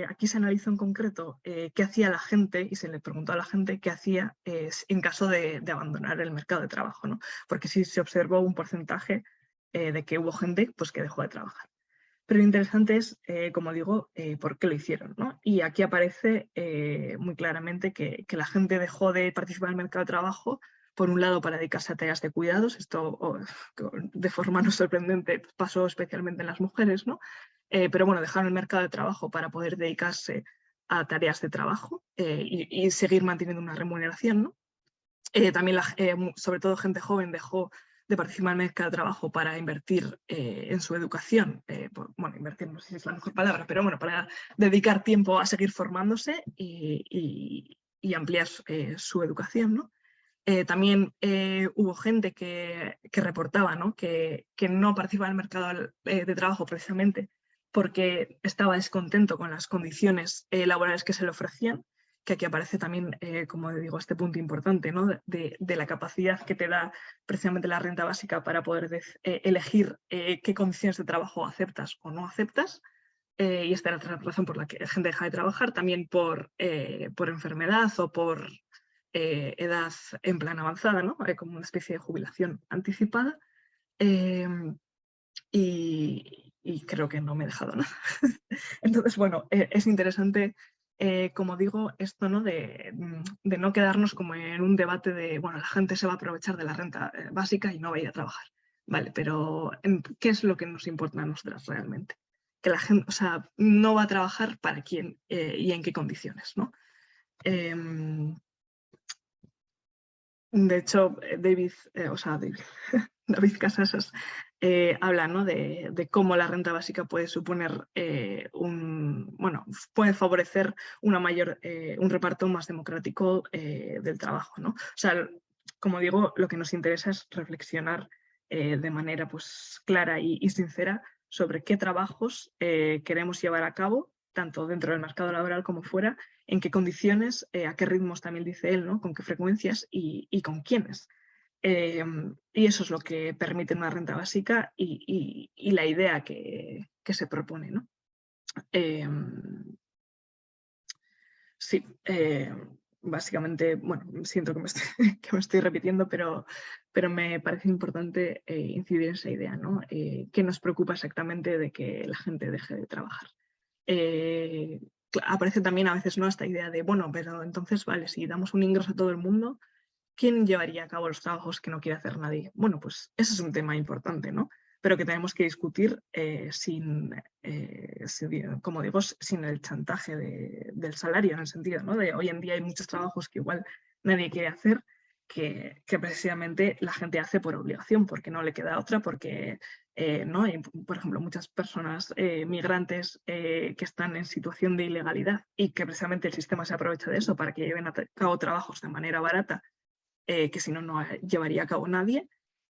aquí se analizó en concreto qué hacía la gente y se le preguntó a la gente qué hacía en caso de abandonar el mercado de trabajo, ¿no? Porque sí se observó un porcentaje de que hubo gente pues, que dejó de trabajar. Pero lo interesante es, como digo, por qué lo hicieron, ¿no? Y aquí aparece muy claramente que la gente dejó de participar en el mercado de trabajo, por un lado, para dedicarse a tareas de cuidados. Esto, de forma no sorprendente, pasó especialmente en las mujeres, ¿no? Pero bueno, dejaron el mercado de trabajo para poder dedicarse a tareas de trabajo y seguir manteniendo una remuneración, ¿no? También, sobre todo, gente joven dejó de participar en el mercado de trabajo para invertir en su educación. Bueno, invertir no sé si es la mejor palabra, pero bueno, para dedicar tiempo a seguir formándose y ampliar su educación, ¿no? También hubo gente que reportaba, ¿no? Que no participaba en el mercado de trabajo precisamente porque estaba descontento con las condiciones laborales que se le ofrecían, que aquí aparece también, como digo, este punto importante, ¿no? de la capacidad que te da precisamente la renta básica para poder elegir qué condiciones de trabajo aceptas o no aceptas. Y esta era otra razón por la que la gente deja de trabajar, también por enfermedad o por edad en plan avanzada, ¿no? Como una especie de jubilación anticipada. Y creo que no me he dejado nada. Entonces, bueno, es interesante, como digo, esto, ¿no? de no quedarnos como en un debate de, bueno, la gente se va a aprovechar de la renta básica y no va a ir a trabajar. Vale, pero ¿qué es lo que nos importa a nosotras realmente? Que la gente, o sea, no va a trabajar para quién y en qué condiciones, ¿no? De hecho, David Casasas habla, ¿no? de cómo la renta básica puede suponer bueno, puede favorecer un reparto más democrático del trabajo, ¿no? O sea, como digo, lo que nos interesa es reflexionar de manera pues, clara y sincera sobre qué trabajos queremos llevar a cabo, tanto dentro del mercado laboral como fuera, en qué condiciones, a qué ritmos también dice él, ¿no? Con qué frecuencias y con quiénes. Y eso es lo que permite una renta básica y la idea que se propone, ¿no? Sí, básicamente, bueno, siento que que me estoy repitiendo, pero me parece importante incidir en esa idea, ¿no? ¿Qué nos preocupa exactamente de que la gente deje de trabajar? Aparece también a veces, ¿no? Esta idea de, bueno, pero entonces, vale, si damos un ingreso a todo el mundo, ¿quién llevaría a cabo los trabajos que no quiere hacer nadie? Bueno, pues ese es un tema importante, ¿no? Pero que tenemos que discutir como digo, sin el chantaje del salario, en el sentido, ¿no? De hoy en día hay muchos trabajos que igual nadie quiere hacer que precisamente la gente hace por obligación, porque no le queda otra, porque ¿no? Hay, por ejemplo, muchas personas migrantes que están en situación de ilegalidad y que precisamente el sistema se aprovecha de eso para que lleven a cabo trabajos de manera barata, que si no, no llevaría a cabo nadie.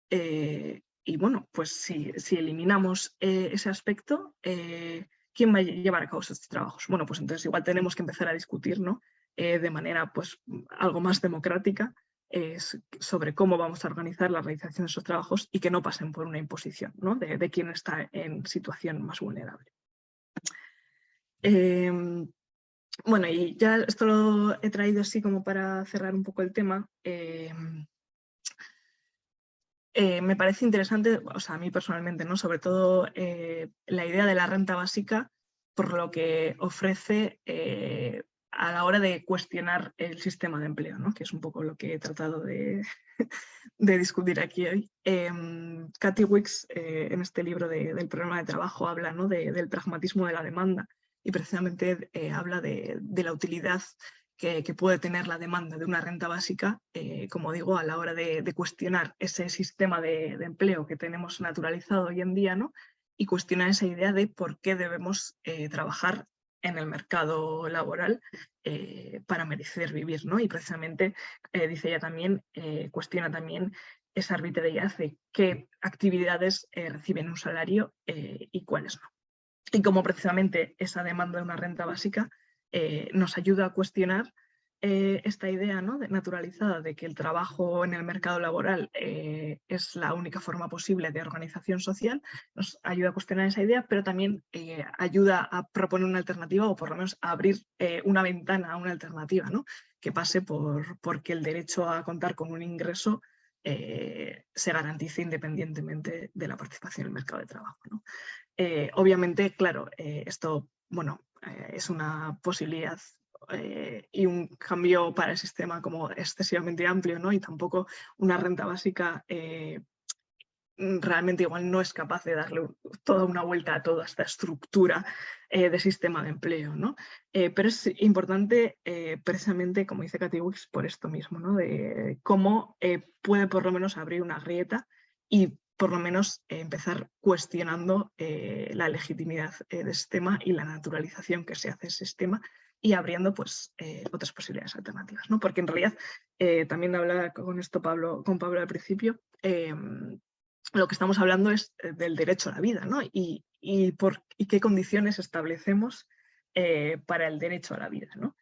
Y bueno, pues si eliminamos ese aspecto, ¿quién va a llevar a cabo estos trabajos? Bueno, pues entonces igual tenemos que empezar a discutir, ¿no? De manera pues algo más democrática sobre cómo vamos a organizar la realización de esos trabajos y que no pasen por una imposición, ¿no? de quien está en situación más vulnerable. Bueno, y ya esto lo he traído así como para cerrar un poco el tema. Me parece interesante, o sea, a mí personalmente, ¿no? Sobre todo la idea de la renta básica por lo que ofrece a la hora de cuestionar el sistema de empleo, ¿no? Que es un poco lo que he tratado de, de discutir aquí hoy. Katy Wicks, en este libro del problema de trabajo, habla, ¿no? del pragmatismo de la demanda y precisamente habla de la utilidad que puede tener la demanda de una renta básica, como digo, a la hora de cuestionar ese sistema de empleo que tenemos naturalizado hoy en día, ¿no? Y cuestionar esa idea de por qué debemos trabajar en el mercado laboral para merecer vivir, ¿no? Y precisamente dice ella también, cuestiona también esa arbitrariedad de qué actividades reciben un salario y cuáles no. Y cómo precisamente esa demanda de una renta básica nos ayuda a cuestionar esta idea, ¿no? naturalizada de que el trabajo en el mercado laboral es la única forma posible de organización social, nos ayuda a cuestionar esa idea, pero también ayuda a proponer una alternativa o por lo menos a abrir una ventana a una alternativa, ¿no? Que pase por que el derecho a contar con un ingreso se garantice independientemente de la participación en el mercado de trabajo, ¿no? Obviamente, claro, esto bueno, es una posibilidad y un cambio para el sistema como excesivamente amplio, ¿no? Y tampoco una renta básica realmente igual no es capaz de darle toda una vuelta a toda esta estructura de sistema de empleo, ¿no? Pero es importante precisamente, como dice Katy Wicks, por esto mismo, ¿no? De cómo puede por lo menos abrir una grieta y por lo menos empezar cuestionando la legitimidad del sistema y la naturalización que se hace del sistema y abriendo pues, otras posibilidades alternativas, ¿no? Porque en realidad, también hablaba con esto con Pablo al principio, lo que estamos hablando es del derecho a la vida, ¿no? Y qué condiciones establecemos para el derecho a la vida, ¿no?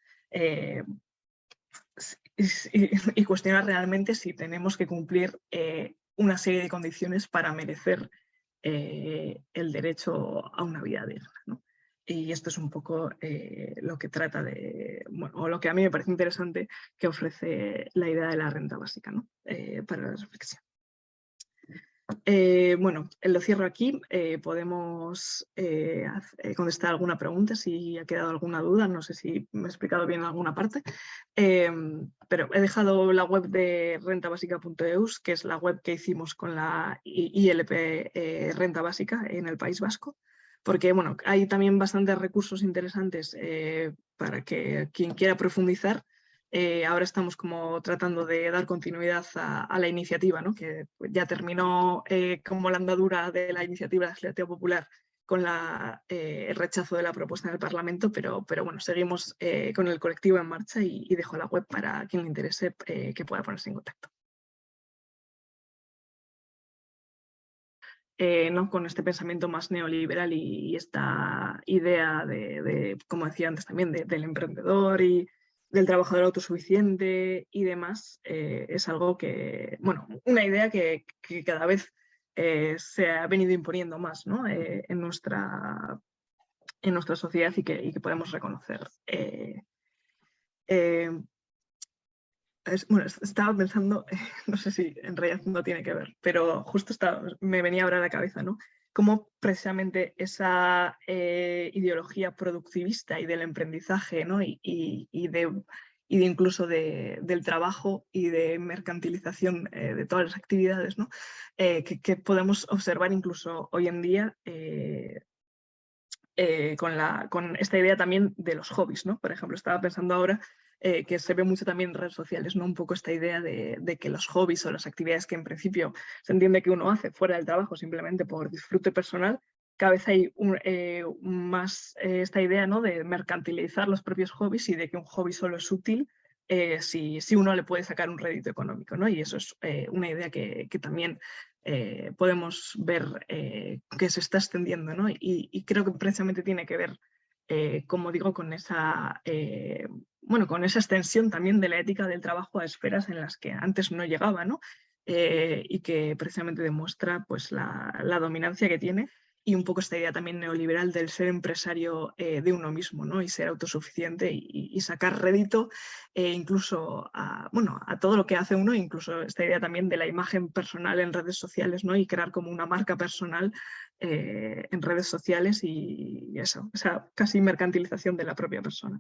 Y cuestionar realmente si tenemos que cumplir una serie de condiciones para merecer el derecho a una vida digna, ¿no? Y esto es un poco lo que trata de, bueno, o lo que a mí me parece interesante que ofrece la idea de la renta básica, ¿no? Para la reflexión. Bueno, lo cierro aquí. Podemos contestar alguna pregunta si ha quedado alguna duda. No sé si me he explicado bien en alguna parte. Pero he dejado la web de rentabásica.eus, que es la web que hicimos con la ILP Renta Básica en el País Vasco, porque bueno, hay también bastantes recursos interesantes para que quien quiera profundizar. Ahora estamos como tratando de dar continuidad a la iniciativa, ¿no? Que ya terminó como la andadura de la iniciativa legislativa popular con el rechazo de la propuesta en el Parlamento, pero bueno, seguimos con el colectivo en marcha y dejo la web para quien le interese que pueda ponerse en contacto. ¿no? Con este pensamiento más neoliberal y esta idea como decía antes también, del emprendedor y del trabajador autosuficiente y demás, es algo que, bueno, una idea que cada vez se ha venido imponiendo más, ¿no? en nuestra sociedad y que podemos reconocer. Bueno, estaba pensando, no sé si en realidad no tiene que ver, pero justo me venía ahora a la cabeza, ¿no? Cómo precisamente esa ideología productivista y del emprendizaje, ¿no? y de incluso del trabajo y de mercantilización de todas las actividades, ¿no? Que podemos observar incluso hoy en día con esta idea también de los hobbies, ¿no? Por ejemplo, estaba pensando ahora que se ve mucho también en redes sociales, ¿no? Un poco esta idea de que los hobbies o las actividades que en principio se entiende que uno hace fuera del trabajo simplemente por disfrute personal, cada vez hay más esta idea, ¿no? De mercantilizar los propios hobbies y de que un hobby solo es útil si uno le puede sacar un rédito económico, ¿no? Y eso es una idea que también podemos ver que se está extendiendo, ¿no? Y creo que precisamente tiene que ver, como digo, con con esa extensión también de la ética del trabajo a esferas en las que antes no llegaba, ¿no? Y que precisamente demuestra pues, la dominancia que tiene y un poco esta idea también neoliberal del ser empresario de uno mismo, ¿no? Y ser autosuficiente y sacar rédito incluso a todo lo que hace uno, incluso esta idea también de la imagen personal en redes sociales, ¿no? Y crear como una marca personal en redes sociales y eso, o sea, casi mercantilización de la propia persona.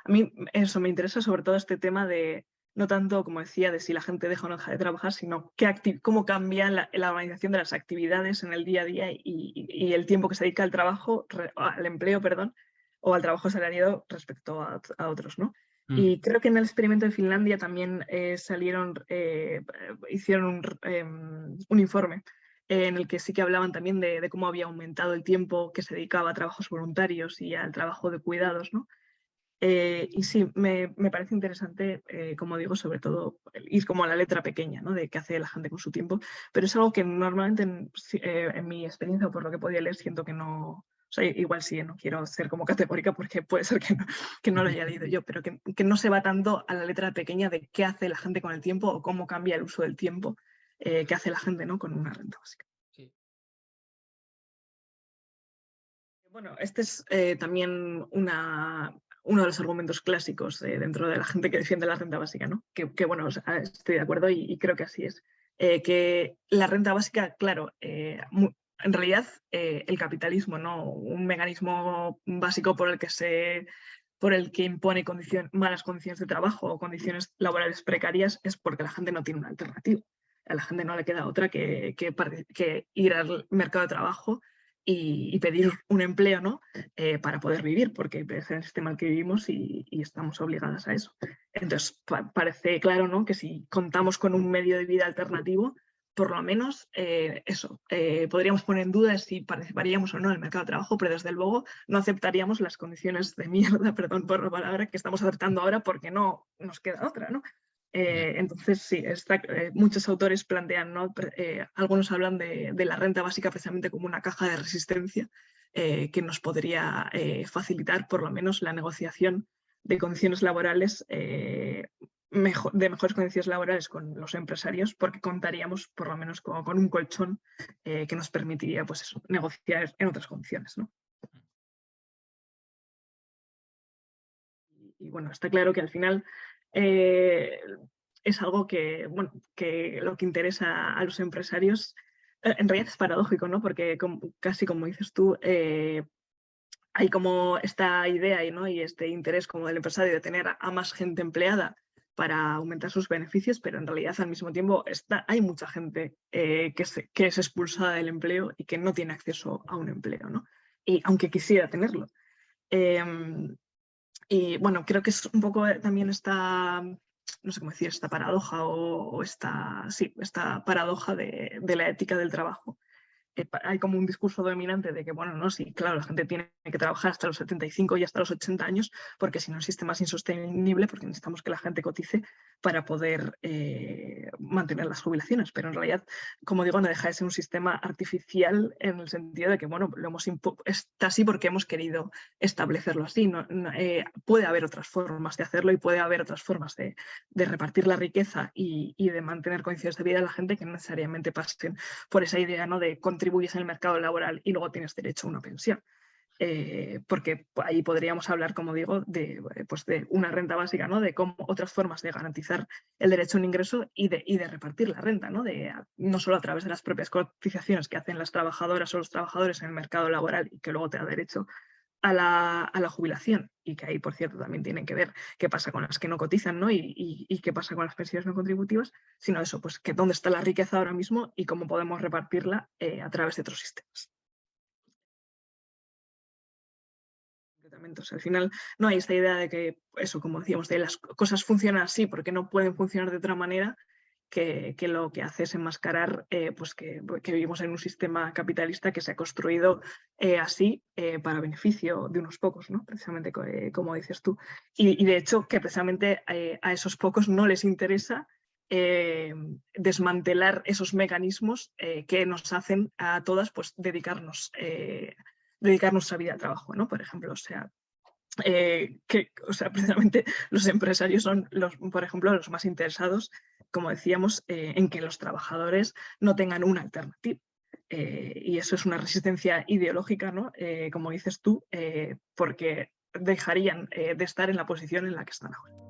A mí eso me interesa sobre todo este tema de, no tanto, como decía, de si la gente deja o no deja de trabajar, sino cómo cambia la organización de las actividades en el día a día y el tiempo que se dedica al trabajo, al empleo, perdón, o al trabajo asalariado respecto a otros, ¿no? Mm. Y creo que en el experimento de Finlandia también hicieron un informe en el que sí que hablaban también de cómo había aumentado el tiempo que se dedicaba a trabajos voluntarios y al trabajo de cuidados, ¿no? Y sí, me parece interesante, como digo, sobre todo ir como a la letra pequeña, ¿no? De qué hace la gente con su tiempo, pero es algo que normalmente en mi experiencia o por lo que podía leer siento que no, o sea, igual sí, no quiero ser como categórica porque puede ser que no lo haya leído yo, pero que no se va tanto a la letra pequeña de qué hace la gente con el tiempo o cómo cambia el uso del tiempo que hace la gente, ¿no? Con una renta básica. Sí. Bueno, este es también uno de los argumentos clásicos dentro de la gente que defiende la renta básica, ¿no? Bueno, o sea, estoy de acuerdo y creo que así es. Que la renta básica, claro, en realidad el capitalismo, ¿no? Un mecanismo básico por el que impone malas condiciones de trabajo o condiciones laborales precarias es porque la gente no tiene una alternativa. A la gente no le queda otra que ir al mercado de trabajo y pedir un empleo, ¿no? Para poder vivir, porque es el sistema en el que vivimos y estamos obligadas a eso. Entonces, parece claro, ¿no? Que si contamos con un medio de vida alternativo, por lo menos podríamos poner en duda si participaríamos o no en el mercado de trabajo, pero desde luego no aceptaríamos las condiciones de mierda, perdón por la palabra, que estamos aceptando ahora porque no nos queda otra, ¿no? Ya. Entonces, sí, muchos autores plantean, ¿no? Algunos hablan de la renta básica precisamente como una caja de resistencia que nos podría facilitar por lo menos la negociación de condiciones laborales, de mejores condiciones laborales con los empresarios, porque contaríamos por lo menos con un colchón que nos permitiría pues eso, negociar en otras condiciones, ¿no? Y bueno, está claro que al final eh, es algo que, bueno, que lo que interesa a los empresarios, en realidad es paradójico, ¿no? Porque casi como dices tú, hay como esta idea ¿no? Y este interés como del empresario de tener a más gente empleada para aumentar sus beneficios, pero en realidad al mismo tiempo hay mucha gente que es expulsada del empleo y que no tiene acceso a un empleo, ¿no? Y aunque quisiera tenerlo. Eh, y bueno, creo que es un poco también esta, no sé cómo decir, esta paradoja sí, esta paradoja de la ética del trabajo. Hay como un discurso dominante de que, bueno, no, sí, claro, la gente tiene que trabajar hasta los 75 y hasta los 80 años, porque si no el sistema es insostenible, porque necesitamos que la gente cotice para poder mantener las jubilaciones. Pero en realidad, como digo, no deja de ser un sistema artificial en el sentido de que, bueno, está así porque hemos querido establecerlo así. Puede haber otras formas de hacerlo y puede haber otras formas de repartir la riqueza y de mantener condiciones de vida a la gente que no necesariamente pasen por esa idea, ¿no? De contribuyes en el mercado laboral y luego tienes derecho a una pensión. Porque ahí podríamos hablar, como digo, pues de una renta básica, ¿no? De cómo otras formas de garantizar el derecho a un ingreso y de repartir la renta, ¿no? No solo a través de las propias cotizaciones que hacen las trabajadoras o los trabajadores en el mercado laboral y que luego te da derecho a la jubilación y que ahí, por cierto, también tienen que ver qué pasa con las que no cotizan, ¿no? Y qué pasa con las pensiones no contributivas, sino eso, pues que dónde está la riqueza ahora mismo y cómo podemos repartirla a través de otros sistemas. Completamente. O sea, al final no hay esta idea de que, eso, como decíamos, de las cosas funcionan así porque no pueden funcionar de otra manera, que lo que hace es enmascarar pues que vivimos en un sistema capitalista que se ha construido así para beneficio de unos pocos, ¿no? Precisamente como dices tú. Y de hecho que precisamente a esos pocos no les interesa desmantelar esos mecanismos que nos hacen a todas pues dedicar nuestra vida al trabajo, ¿no? Por ejemplo, o sea, precisamente los empresarios son, por ejemplo, los más interesados, como decíamos, en que los trabajadores no tengan una alternativa. Y eso es una resistencia ideológica, ¿no? Como dices tú, porque dejarían de estar en la posición en la que están ahora.